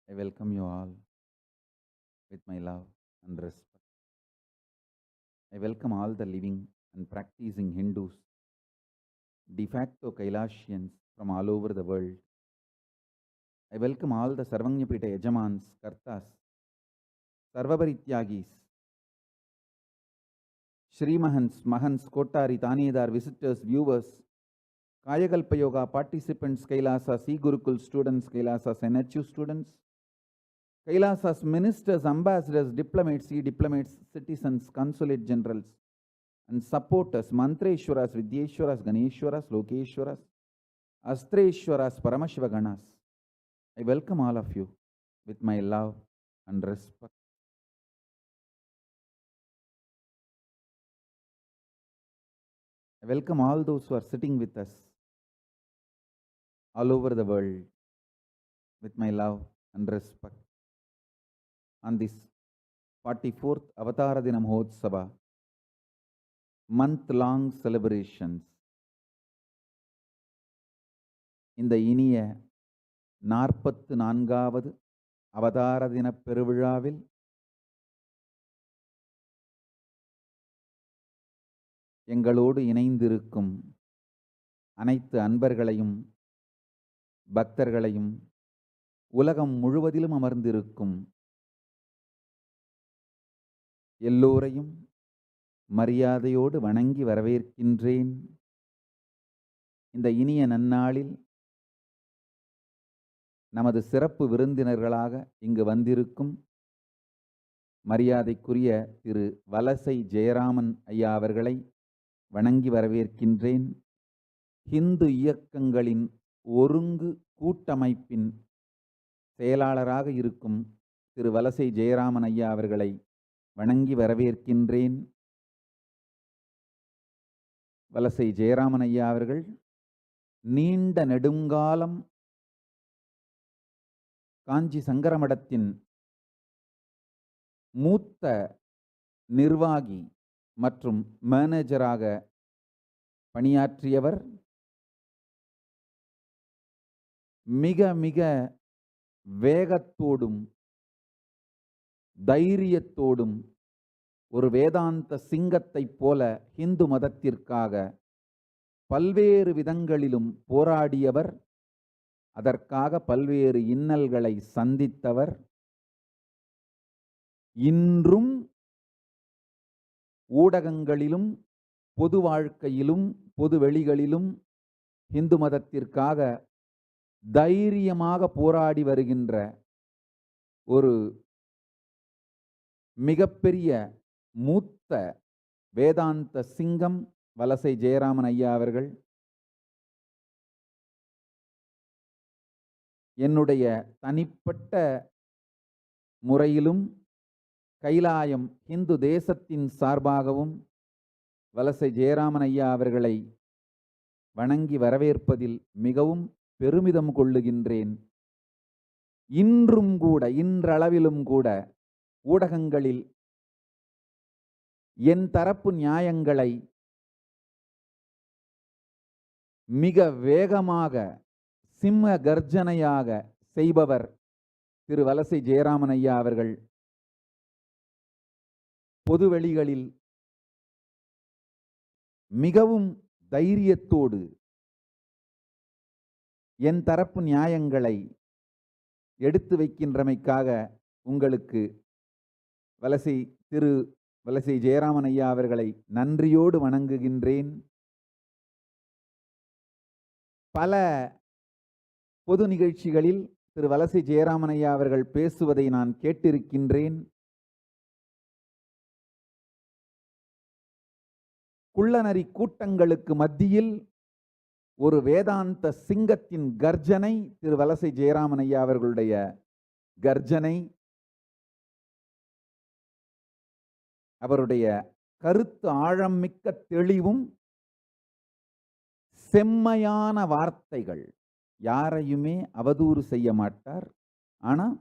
I welcome you all with my love and respect. I welcome all the living and practicing Hindus, de facto Kailasians from all over the world. I welcome all the Sarvanyapita Yajamans, Kartas, Sarvaparityagis, Shrimahans, Mahans, Kotari, Tanedar, visitors, viewers, Kayakalpa Yoga participants, Kailasa, C Gurukul students, Kailasa, NHU students, Kailasa's ministers, ambassadors, diplomats, e-diplomats, citizens, consulate generals, and supporters, Mantreshwaras, Vidyeshwaras, Ganeshwaras, Lokeshwaras, Astreshwaras, Paramashivaganas. I welcome all of you with my love and respect. I welcome all those who are sitting with us all over the world with my love and respect. On this 44th Avatara Dina Mahotsava, month-long celebrations, இந்த இனிய 44வது அவதார தின பெருவிழாவில் எங்களோடு இணைந்திருக்கும் அனைத்து அன்பர்களையும் பக்தர்களையும் உலகம் முழுவதிலும் அமர்ந்திருக்கும் எல்லோரையும் மரியாதையோடு வணங்கி வரவேற்கின்றேன். இந்த இனிய நன்னாளில் நமது சிறப்பு விருந்தினர்களாக இங்கு வந்திருக்கும் மரியாதைக்குரிய திரு வலசை ஜெயராமன் ஐயா அவர்களை வணங்கி வரவேற்கின்றேன். ஹிந்து இயக்கங்களின் ஒருங்கு கூட்டமைப்பின் செயலாளராக இருக்கும் திரு வலசை ஜெயராமன் ஐயா அவர்களை வணங்கி வரவேற்கின்றேன். வலசை ஜெயராமன் ஐயா அவர்கள் நீண்ட நெடுங்காலம் காஞ்சி சங்கரமடத்தின் மூத்த நிர்வாகி மற்றும் மேனேஜராக பணியாற்றியவர். மிக மிக வேகத்தோடும் தைரியத்தோடும் ஒரு வேதாந்த சிங்கத்தைப் போல இந்து மதத்திற்காக பல்வேறு விதங்களிலும் போராடியவர். அதற்காக பல்வேறு இன்னல்களை சந்தித்தவர். இன்றும் ஊடகங்களிலும் பொது வாழ்க்கையிலும் பொது வெளிகளிலும் இந்து மதத்திற்காக தைரியமாக போராடி வருகின்ற ஒரு மிகப்பெரிய மூத்த வேதாந்த சிங்கம் வலசை ஜெயராமன் ஐயா அவர்கள். என்னுடைய தனிப்பட்ட முறையிலும் கைலாயம் இந்து தேசத்தின் சார்பாகவும் வலசை ஜெயராமன் ஐயா அவர்களை வணங்கி வரவேற்பதில் மிகவும் பெருமிதம் கொள்ளுகின்றேன். இன்றும் கூட, இன்றளவிலும் கூட ஊடகங்களில் என் தரப்பு நியாயங்களை மிக வேகமாக சிம்ம கர்ஜனையாக செய்பவர் திரு வலசை ஜெயராமன் ஐயா அவர்கள். பொதுவெளிகளில் மிகவும் தைரியத்தோடு என் தரப்பு நியாயங்களை எடுத்து வைக்கின்றமைக்காக உங்களுக்கு திரு வலசை ஜெயராமன் ஐயா அவர்களை நன்றியோடு வணங்குகின்றேன். பல பொது நிகழ்ச்சிகளில் திரு வலசை ஜெயராமன் ஐயா அவர்கள் பேசுவதை நான் கேட்டிருக்கின்றேன். குள்ளநரி கூட்டங்களுக்கு மத்தியில் ஒரு வேதாந்த சிங்கத்தின் கர்ஜனை திரு வலசை ஜெயராமன் ஐயா அவர்களுடைய கர்ஜனை. அவருடைய கருத்து ஆழம் மிக்க தெளிவும் செம்மையான வார்த்தைகள். யாரையுமே அவதூறு செய்ய மாட்டார். ஆனால்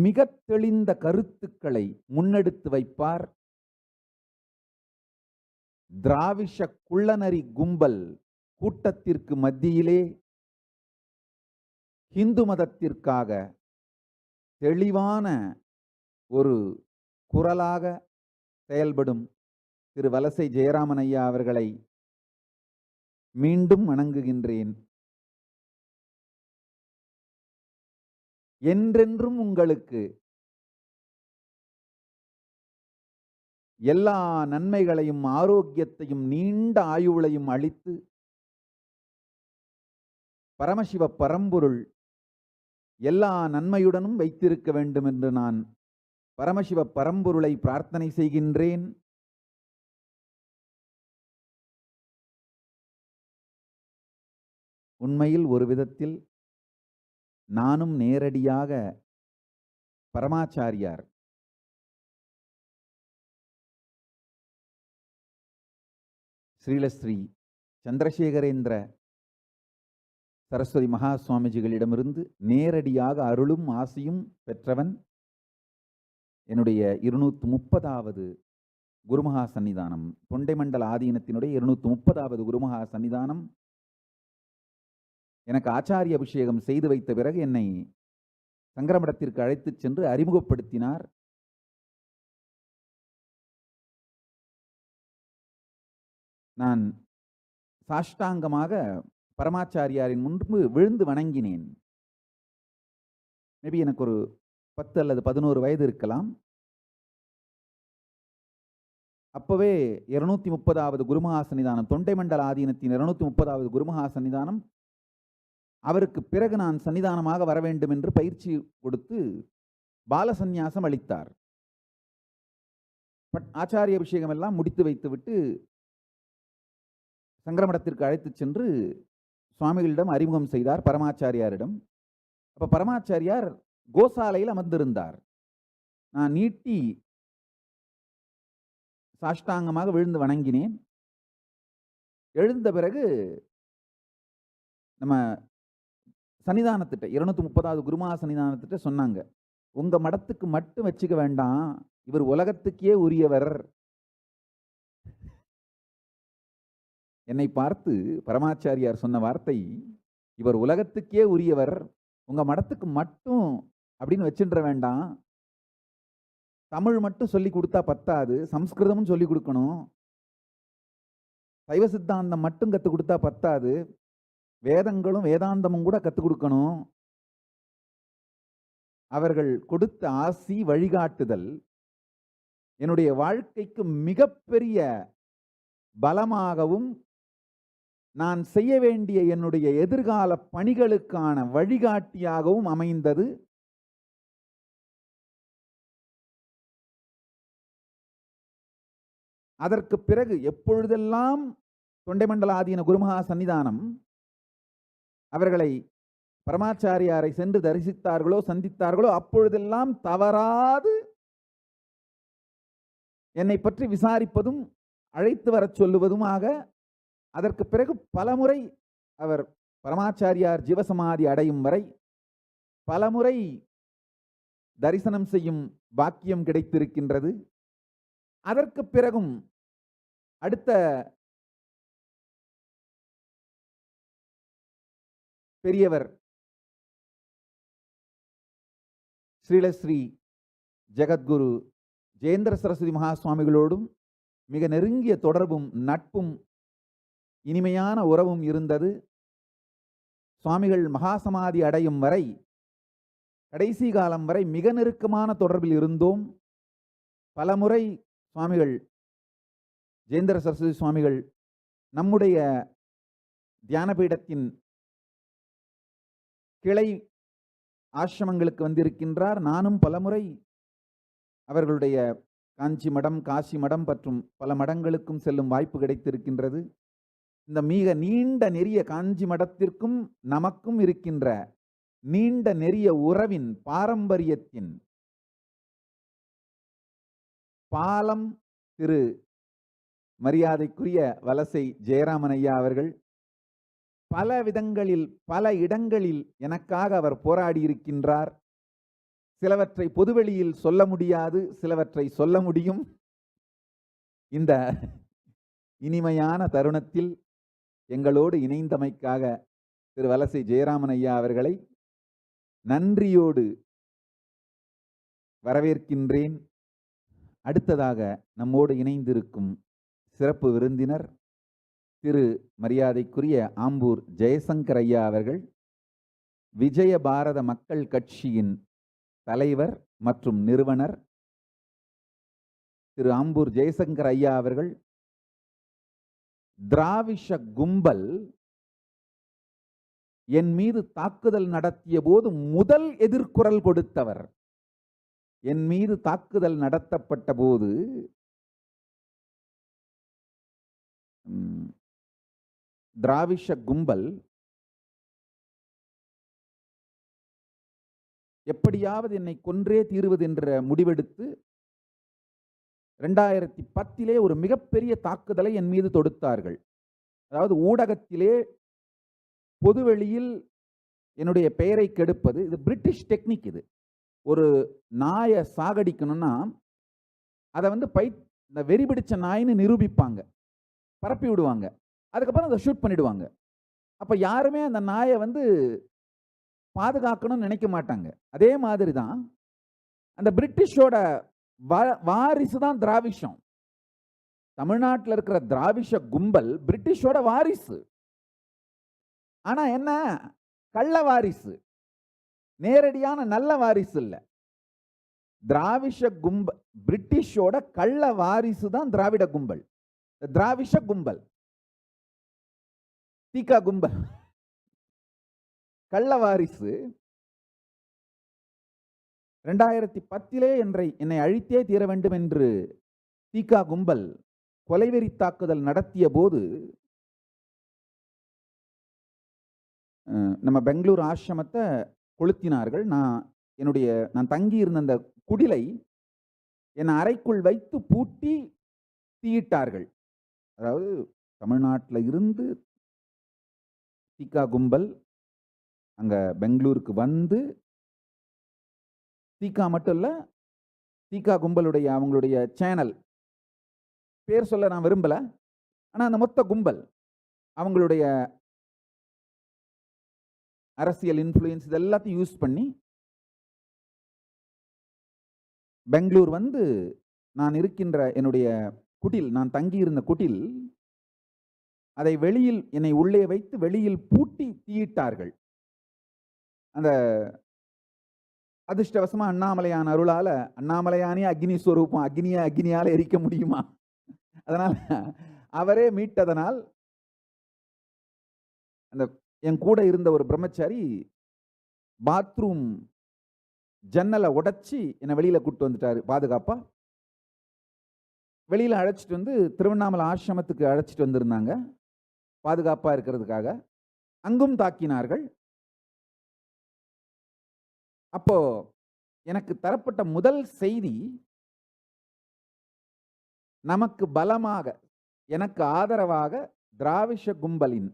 மிக தெளிந்த கருத்துக்களை முன்னெடுத்து வைப்பார். திராவிஷ குள்ளநரி கும்பல் கூட்டத்திற்கு மத்தியிலே இந்து மதத்திற்காக தெளிவான ஒரு குரலாக செயல்படும் திரு வலசை ஜெயராமன் ஐயா அவர்களை மீண்டும் வணங்குகின்றேன். என்றென்றும் உங்களுக்கு எல்லா நன்மைகளையும் ஆரோக்கியத்தையும் நீண்ட ஆயுளையும் அளித்து பரமசிவ பரம்பொருள் எல்லா நன்மையுடனும் வைத்திருக்க வேண்டும் என்று நான் பரமசிவ பரம்பொருளை பிரார்த்தனை செய்கின்றேன். உண்மையில் ஒரு விதத்தில் நானும் நேரடியாக பரமாச்சாரியார் ஸ்ரீலஸ்ரீ சந்திரசேகரேந்திர சரஸ்வதி மகா சுவாமிஜிகளிடமிருந்து நேரடியாக அருளும் ஆசியும் பெற்றவன். என்னுடைய 230வது குருமகா சன்னிதானம், தொண்டைமண்டல ஆதீனத்தினுடைய 230வது குருமகா சன்னிதானம் எனக்கு ஆச்சாரிய அபிஷேகம் செய்து வைத்த பிறகு என்னை சங்கரமடத்திற்கு அழைத்துச் சென்று அறிமுகப்படுத்தினார். நான் சாஷ்டாங்கமாக பரமாச்சாரியாரின் முன்பு விழுந்து வணங்கினேன். மேபி எனக்கு ஒரு 10 அல்லது 11 வயது இருக்கலாம். அப்பவே 230வது குருமகா சன்னிதானம், தொண்டைமண்டல ஆதீனத்தின் 230வது குருமகா சன்னிதானம், அவருக்கு பிறகு நான் சன்னிதானமாக வர வேண்டும் என்று பயிற்சி கொடுத்து பால சந்நியாசம் அளித்தார். ஆச்சாரிய அபிஷேகம் எல்லாம் முடித்து வைத்துவிட்டு சங்கரமடத்திற்கு அழைத்துச் சென்று சுவாமிகளிடம் அறிமுகம் செய்தார், பரமாச்சாரியாரிடம். அப்ப பரமாச்சாரியார் கோசாலையில் அமர்ந்திருந்தார். நான் நீட்டி சாஷ்டாங்கமாக விழுந்து வணங்கினேன். எழுந்த பிறகு நம்ம சன்னிதானத்திட்ட 230வது குருமகா சன்னிதானத்திட்ட சொன்னாங்க, உங்க மடத்துக்கு மட்டும் வச்சுக்க வேண்டாம், இவர் உலகத்துக்கே உரியவர். என்னை பார்த்து பரமாச்சாரியார் சொன்ன வார்த்தை, இவர் உலகத்துக்கே உரியவர், உங்க மடத்துக்கு மட்டும் அப்படின்னு வச்சுன்ற வேண்டாம். தமிழ் மட்டும் சொல்லி கொடுத்தா பத்தாது, சம்ஸ்கிருதமும் சொல்லி கொடுக்கணும். சைவ சித்தாந்தம் மட்டும் கற்றுக் கொடுத்தா பத்தாது, வேதங்களும் வேதாந்தமும் கூட கற்றுக் கொடுக்கணும். அவர்கள் கொடுத்த ஆசி, வழிகாட்டுதல் என்னுடைய வாழ்க்கைக்கு மிகப்பெரிய பலமாகவும், நான் செய்ய வேண்டிய என்னுடைய எதிர்கால பணிகளுக்கான வழிகாட்டியாகவும் அமைந்தது. அதற்கு பிறகு எப்பொழுதெல்லாம் தொண்டைமண்டல ஆதீன குருமகா சன்னிதானம் அவர்களை பரமாச்சாரியாரை சென்று தரிசித்தார்களோ, சந்தித்தார்களோ, அப்பொழுதெல்லாம் தவறாது என்னை பற்றி விசாரிப்பதும் அழைத்து வரச் சொல்லுவதுமாக, அதற்கு பிறகு பலமுறை அவர் பரமாச்சாரியார் ஜீவசமாதி அடையும் வரை பலமுறை தரிசனம் செய்யும் பாக்கியம் கிடைத்திருக்கின்றது. அதற்கு பிறகும் அடுத்த பெரியவர் ஸ்ரீலஸ்ரீ ஜெகத்குரு ஜெயேந்திர சரஸ்வதி மகா சுவாமிகளோடும் மிக நெருங்கிய தொடர்பும் நட்பும் இனிமையான உறவும் இருந்தது. சுவாமிகள் மகாசமாதி அடையும் வரை, கடைசி காலம் வரை மிக நெருக்கமான தொடர்பில் இருந்தோம். பலமுறை சுவாமிகள் ஜெயேந்திர சரஸ்வதி சுவாமிகள் நம்முடைய தியானபீடத்தின் கிளை ஆசிரமங்களுக்கு வந்திருக்கின்றார். நானும் பலமுறை அவர்களுடைய காஞ்சி மடம், காசி மடம் மற்றும் பல மடங்களுக்கும் செல்லும் வாய்ப்பு கிடைத்திருக்கின்றது. இந்த மிக நீண்ட நெறிய காஞ்சி மடத்திற்கும் நமக்கும் இருக்கின்ற நீண்ட நெறிய உறவின் பாரம்பரியத்தின் பாலம் திரு மரியாதைக்குரிய வலசை ஜெயராமன் ஐயா அவர்கள். பல விதங்களில் பல இடங்களில் எனக்காக அவர் போராடி இருக்கின்றார். சிலவற்றை பொதுவெளியில் சொல்ல முடியாது, சிலவற்றை சொல்ல முடியும். இந்த இனிமையான தருணத்தில் எங்களோடு இணைந்தமைக்காக திரு வலசை ஜெயராமன் ஐயா அவர்களை நன்றியோடு வரவேற்கின்றேன். அடுத்ததாக நம்மோடு இணைந்திருக்கும் சிறப்பு விருந்தினர் திரு மரியாதைக்குரிய ஆம்பூர் ஜெயசங்கர் ஐயா அவர்கள், விஜய பாரத மக்கள் கட்சியின் தலைவர் மற்றும் நிறுவனர் திரு ஆம்பூர் ஜெயசங்கர் ஐயா அவர்கள், திராவிஷ கும்பல் என் மீது தாக்குதல் நடத்திய போது முதல் எதிர்குரல் கொடுத்தவர். என் மீது தாக்குதல் நடத்தப்பட்ட போது திராவிஷ கும்பல் எப்படியாவது என்னை கொன்றே தீருவது என்ற முடிவெடுத்து 2010 ஒரு மிகப்பெரிய தாக்குதலை என் மீது தொடுத்தார்கள். அதாவது ஊடகத்திலே பொதுவெளியில் என்னுடைய பெயரை கெடுப்பது. இது பிரிட்டிஷ் டெக்னிக். இது ஒரு நாயை சாகடிக்கணும்னா அதை வந்து இந்த வெறி பிடிச்ச நாயின்னு நிரூபிப்பாங்க, பரப்பி விடுவாங்க, அதுக்கப்புறம் அதை ஷூட் பண்ணிடுவாங்க. அப்ப யாருமே அந்த நாயை வந்து பாதுகாக்கணும்னு நினைக்க மாட்டாங்க. அதே மாதிரி தான் அந்த பிரிட்டிஷோட வாரிசு தான் திராவிஷம். தமிழ்நாட்டில் இருக்கிற திராவிஷ கும்பல் பிரிட்டிஷோட வாரிசு. ஆனா என்ன, கள்ள வாரிசு, நேரடியான நல்ல வாரிசு இல்ல. திராவிஷ கும்பல் பிரிட்டிஷோட கள்ள வாரிசு தான் திராவிட கும்பல், திராவிஷ கும்பல், தீகா கும்பல், கள்ள வாரிசு. 2010 என்னை அழித்தே தீர வேண்டும் என்று தீகா கும்பல் கொலைவெறி தாக்குதல் நடத்திய போது நம்ம பெங்களூர் ஆசிரமத்தை கொளுத்தினார்கள். நான் தங்கி இருந்த அந்த குடிலை என் அறைக்குள் வைத்து பூட்டி தீயிட்டார்கள். அதாவது தமிழ்நாட்டில் இருந்து தீகா கும்பல் அங்க பெங்களூருக்கு வந்து, தீகா மட்டும் இல்ல, தீகா கும்பலுடைய அவங்களுடைய சேனல் பேர் சொல்ல நான் விரும்பல, ஆனா அந்த மொத்த கும்பல் அவங்களுடைய அரசியல் இன்ஃப்ளூயன்ஸ் இது எல்லாத்தையும் யூஸ் பண்ணி பெங்களூர் வந்து நான் இருக்கின்ற என்னுடைய குடில், நான் தங்கியிருந்த குடில், அதை வெளியில் என்னை உள்ளே வைத்து வெளியில் பூட்டி தீயிட்டார்கள். அந்த அதிர்ஷ்டவசமா அண்ணாமலையான் அருளால, அண்ணாமலையானே அக்னி ஸ்வரூபம், அக்னியால எரிக்க முடியுமா? அதனால அவரே மீட்டதனால் அந்த என் கூட இருந்த ஒரு பிரம்மச்சாரி பாத்ரூம் ஜன்னலை உடைச்சி என்னை வெளியில கூட்டு வந்துட்டாரு பாதுகாப்பா. வெளியில அழைச்சிட்டு வந்து திருவண்ணாமலை ஆசிரமத்துக்கு அழைச்சிட்டு வந்திருந்தாங்க பாதுகாப்பா இருக்கிறதுக்காக. அங்கும் தாக்கினார்கள். அப்போ எனக்கு தரப்பட்ட முதல் செய்தி, நமக்கு பலமாக எனக்கு ஆதரவாக திராவிஷ கும்பலின்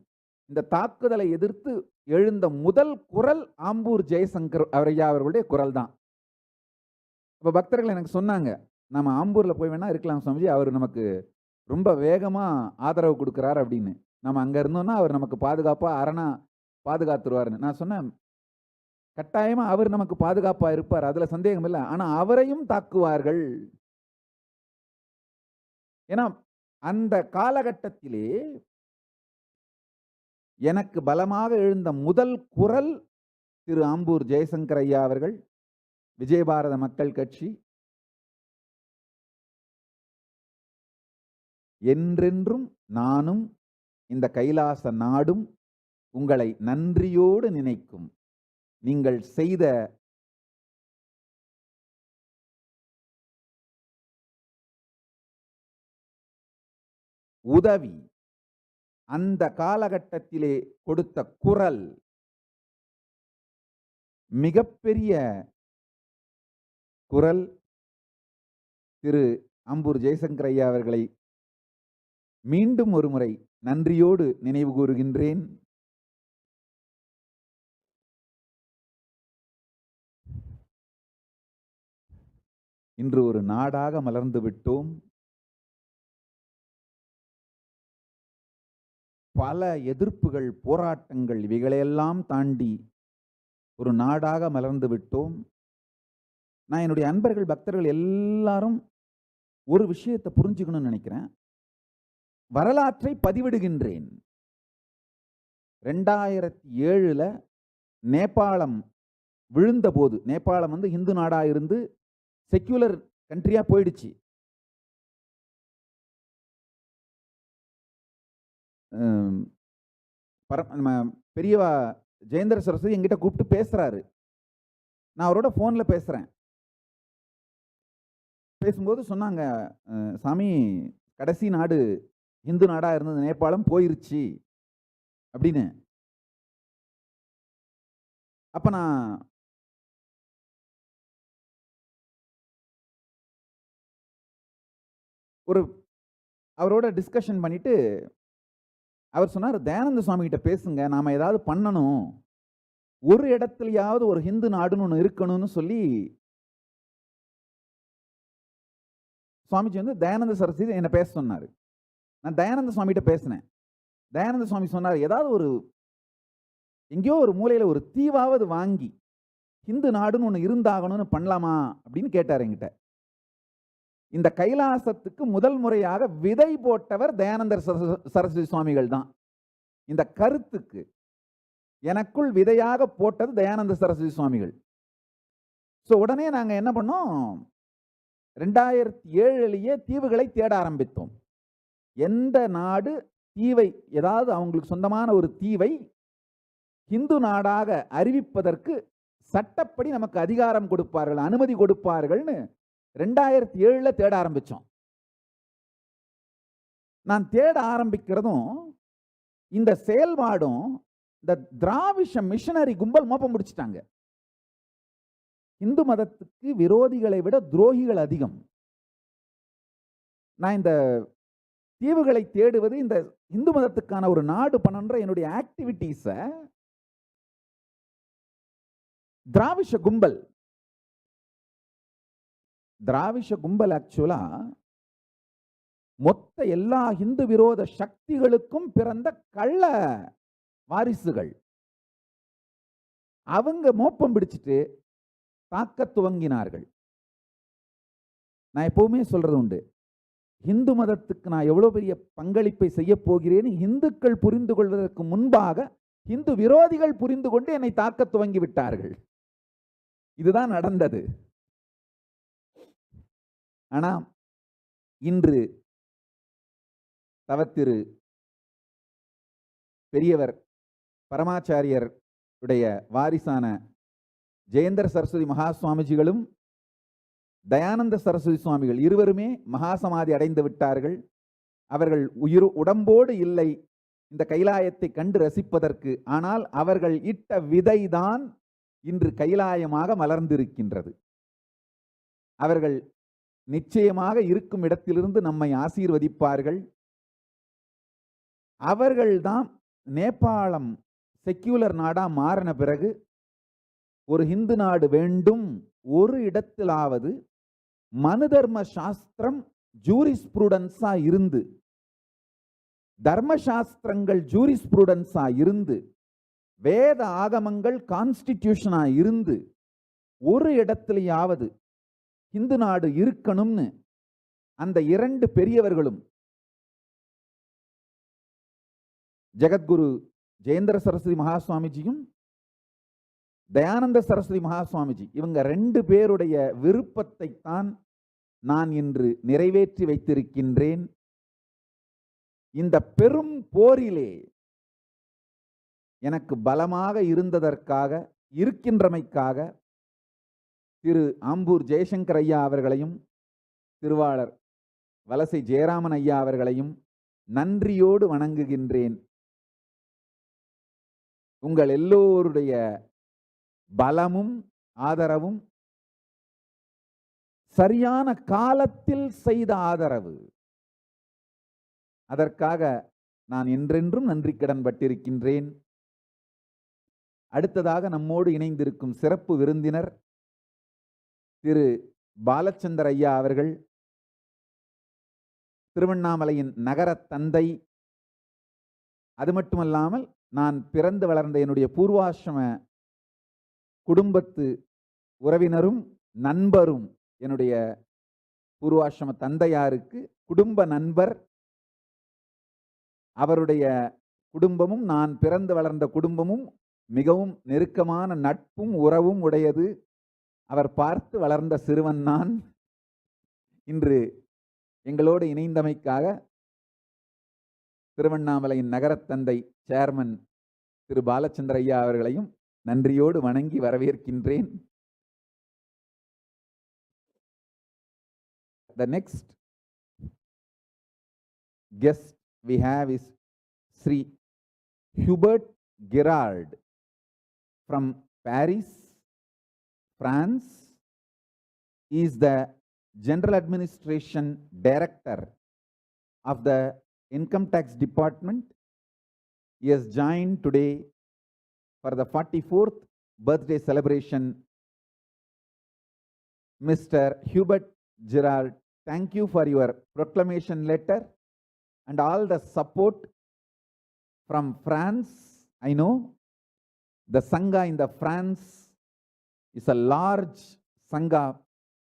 இந்த தாக்குதலை எதிர்த்து எழுந்த முதல் குரல் ஆம்பூர் ஜெயசங்கர் ஐயா அவர்களுடைய குரல் தான். அப்ப பக்தர்கள் எனக்கு சொன்னாங்க, நம்ம ஆம்பூர்ல போய் வேணா இருக்கலாம் சுவாமிஜி, அவர் நமக்கு ரொம்ப வேகமா ஆதரவு கொடுக்கிறார் அப்படின்னு. நம்ம அங்க இருந்தோம்னா அவர் நமக்கு பாதுகாப்பா அரணா பாதுகாத்துருவாருன்னு. நான் சொன்னேன், கட்டாயமா அவர் நமக்கு பாதுகாப்பா இருப்பார், அதுல சந்தேகம் இல்லை. ஆனா அவரையும் தாக்குவார்கள். ஏன்னா அந்த காலகட்டத்திலே எனக்கு பலமாக எழுந்த முதல் குரல் திரு ஆம்பூர் ஜெயசங்கர் ஐயா அவர்கள், விஜயபாரத மக்கள் கட்சி. என்றென்றும் நானும் இந்த கைலாச நாடும் உங்களை நன்றியோடு நினைக்கும். நீங்கள் செய்த உதவி, அந்த காலகட்டத்திலே கொடுத்த குரல் மிகப்பெரிய குரல். திரு ஆம்பூர் ஜெயசங்கர் ஐயா அவர்களை மீண்டும் ஒரு முறை நன்றியோடு நினைவு கூறுகின்றேன். இன்று ஒரு நாடாக மலர்ந்து விட்டோம். பல எதிர்ப்புகள், போராட்டங்கள், இவைகளையெல்லாம் தாண்டி ஒரு நாடாக மலர்ந்து விட்டோம். நான் என்னுடைய அன்பர்கள், பக்தர்கள் எல்லாரும் ஒரு விஷயத்தை புரிஞ்சுக்கணும்னு நினைக்கிறேன். வரலாற்றை பதிவிடுகின்றேன். 2007 நேபாளம் விழுந்தபோது, நேபாளம் இந்து நாடா இருந்து செக்யூலர் கண்ட்ரியா போயிடுச்சு. நம்ம பெரியவா ஜெயேந்திர சரஸ்வதி என்கிட்ட கூப்பிட்டு பேசுறாரு. நான் அவரோட போன்ல பேசுறேன். பேசும்போது சொன்னாங்க, சாமி கடைசி நாடு இந்து நாடா இருந்தது நேபாளம் போயிருச்சு அப்படின்னு. அப்ப நான் ஒரு அவரோட டிஸ்கஷன் பண்ணிட்டு அவர் சொன்னார், தயானந்த சுவாமி கிட்ட பேசுங்க, நாம ஏதாவது பண்ணணும், ஒரு இடத்துலயாவது ஒரு ஹிந்து நாடுன்னு ஒன்று இருக்கணும்னு சொல்லி சுவாமிஜி தயானந்த சரஸ்வதி என்ன பேச சொன்னார். நான் தயானந்த சுவாமி கிட்ட பேசினேன். தயானந்த சுவாமி சொன்னார், ஏதாவது ஒரு எங்கேயோ ஒரு மூலையில ஒரு தீவாவது வாங்கி ஹிந்து நாடுன்னு ஒன்று இருந்தாகணும்னு பண்ணலாமா அப்படின்னு கேட்டார் என்கிட்ட. இந்த கைலாசத்துக்கு முதல் முறையாக விதை போட்டவர் தயானந்தர் சரஸ்வதி சுவாமிகள் தான். இந்த கருத்துக்கு எனக்குள் விதையாக போட்டது தயானந்த சரஸ்வதி சுவாமிகள். ஸோ உடனே நாங்க என்ன பண்ணோம், 2007 தீவுகளை தேட ஆரம்பித்தோம். எந்த நாடு தீவை, ஏதாவது அவங்களுக்கு சொந்தமான ஒரு தீவை இந்து நாடாக அறிவிப்பதற்கு சட்டப்படி நமக்கு அதிகாரம் கொடுப்பார்கள், அனுமதி கொடுப்பார்கள்னு 2007 தேட ஆரம்பிச்சோம். நான் தேட ஆரம்பிக்கிறதும் இந்த செயல்பாடும் இந்த திராவிஷ மிஷனரி கும்பல் மோப்பம் முடிச்சிட்டாங்க. இந்து மதத்துக்கு விரோதிகளை விட துரோகிகள் அதிகம். நான் இந்த தீவுகளை தேடுவது, இந்த இந்து மதத்துக்கான ஒரு நாடு பண்ணன்ற என்னுடைய ஆக்டிவிட்டீஸ திராவிஷ கும்பல் ஆக்சுவலா மொத்த எல்லா இந்து விரோத சக்திகளுக்கும் பிறந்த கள்ள வாரிசுகள். அவங்க மோப்பம் பிடிச்சிட்டு தாக்க துவங்கினார்கள். நான் எப்பவுமே சொல்றது உண்டு, இந்து மதத்துக்கு நான் எவ்வளவு பெரிய பங்களிப்பை செய்ய போகிறேன் இந்துக்கள் புரிந்து கொள்வதற்கு முன்பாக இந்து விரோதிகள் புரிந்து கொண்டு என்னை தாக்க துவங்கி விட்டார்கள். இதுதான் நடந்தது. ஆனா இன்று தவத்திரு பெரியவர் பரமாச்சாரியர் உடைய வாரிசான ஜெயேந்திர சரஸ்வதி மகா சுவாமிஜிகளும் தயானந்த சரஸ்வதி சுவாமிகள் இருவருமே மகாசமாதி அடைந்து விட்டார்கள். அவர்கள் உடம்போடு இல்லை இந்த கைலாயத்தை கண்டு ரசிப்பதற்கு. ஆனால் அவர்கள் இட்ட விதைதான் இன்று கைலாயமாக மலர்ந்திருக்கின்றது. அவர்கள் நிச்சயமாக இருக்கும் இடத்திலிருந்து நம்மை ஆசீர்வதிப்பார்கள். அவர்கள்தான் நேபாளம் செக்யூலர் நாடா மாறின பிறகு ஒரு இந்து நாடு வேண்டும், ஒரு இடத்திலாவது மனு தர்ம சாஸ்திரம் ஜூரிஸ்ப்ரூடன்ஸா இருந்து, தர்மசாஸ்திரங்கள் ஜூரிஸ்ப்ரூடன்ஸா இருந்து, வேத ஆகமங்கள் கான்ஸ்டிடியூஷனா இருந்து, ஒரு இடத்திலேயாவது இந்து நாடு இருக்கணும்னு அந்த இரண்டு பெரியவர்களும், ஜெகத்குரு ஜெயேந்திர சரஸ்வதி மகா சுவாமிஜியும் தயானந்த சரஸ்வதி மகா சுவாமிஜி, இவங்க ரெண்டு பேருடைய விருப்பத்தை தான் நான் இன்று நிறைவேற்றி வைத்திருக்கின்றேன். இந்த பெரும் போரிலே எனக்கு பலமாக இருந்ததற்காக, இருக்கின்றமைக்காக திரு ஆம்பூர் ஜெயசங்கர் ஐயா அவர்களையும் திருவாளர் வலசை ஜெயராமன் ஐயா அவர்களையும் நன்றியோடு வணங்குகின்றேன். உங்கள் எல்லோருடைய பலமும் ஆதரவும், சரியான காலத்தில் செய்த ஆதரவு, அதற்காக நான் என்றென்றும் நன்றி கடன் பட்டிருக்கின்றேன். அடுத்ததாக நம்மோடு இணைந்திருக்கும் சிறப்பு விருந்தினர் திரு பாலச்சந்தர் ஐயா அவர்கள், திருவண்ணாமலையின் நகர தந்தை. அது மட்டுமல்லாமல் நான் பிறந்து வளர்ந்த என்னுடைய பூர்வாசிரம குடும்பத்து உறவினரும் நண்பரும், என்னுடைய பூர்வாசிரம தந்தையாருக்கு குடும்ப நண்பர் அவருடைய குடும்பமும் நான் பிறந்து வளர்ந்த குடும்பமும் மிகவும் நெருக்கமான நட்பும் உறவும் உடையது. அவர் பார்த்து வளர்ந்த சிறுவன் நான். இன்று எங்களோடு இணைந்தமைக்காக திருவண்ணாமலையின் நகரத்தந்தை சேர்மன் திரு பாலச்சந்திர ஐயா அவர்களையும் நன்றியோடு வணங்கி வரவேற்கின்றேன். The next guest we have is Sri Hubert Girard from Paris, France. He is the General Administration Director of the Income Tax Department. He has joined today for the 44th birthday celebration. Mr. Hubert Girard, thank you for your proclamation letter and all the support from France. I know the Sangha in the France is a large Sangha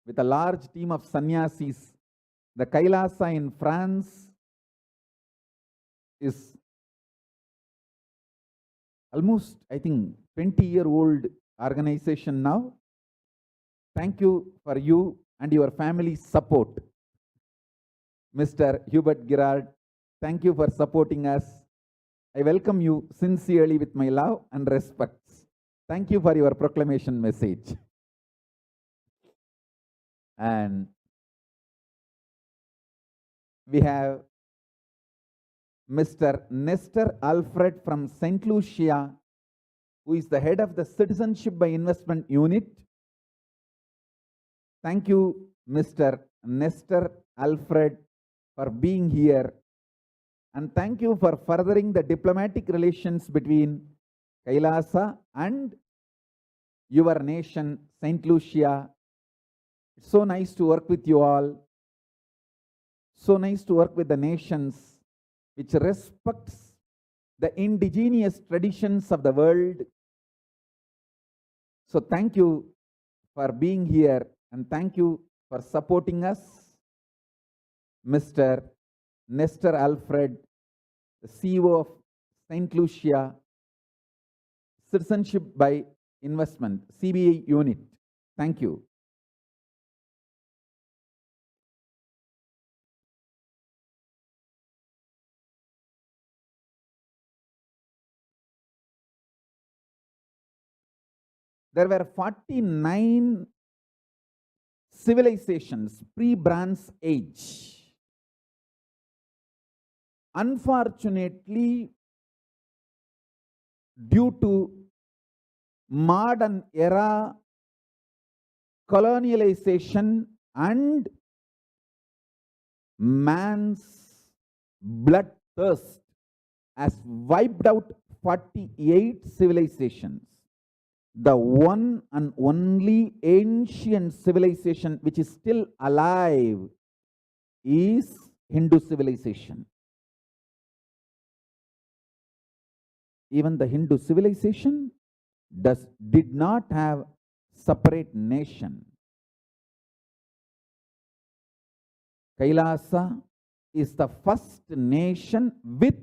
with a large team of sannyasis. The KAILASA in France is almost, I think, 20-year-old organization now. Thank you for you and your family's support. Mr. Hubert Girard, thank you for supporting us. I welcome you sincerely with my love and respects. Thank you for your proclamation message. And we have Mr. Nestor Alfred from St. Lucia, who is the head of the Citizenship by Investment Unit. Thank you, Mr. Nestor Alfred, for being here. And thank you for furthering the diplomatic relations between KAILASA and your nation, St. Lucia. It's so nice to work with you all. So nice to work with the nations which respects the indigenous traditions of the world. So thank you for being here and thank you for supporting us. Mr. Nestor Alfred, the CEO of St. Lucia Citizenship by Investment, CBI unit. Thank you. There were 49 civilizations pre-Bronze Age. Unfortunately, due to modern era colonialization and man's bloodthirst has wiped out 48 civilizations. The one and only ancient civilization which is still alive is Hindu civilization. Even the Hindu civilization did not have separate nation. KAILASA is the first nation with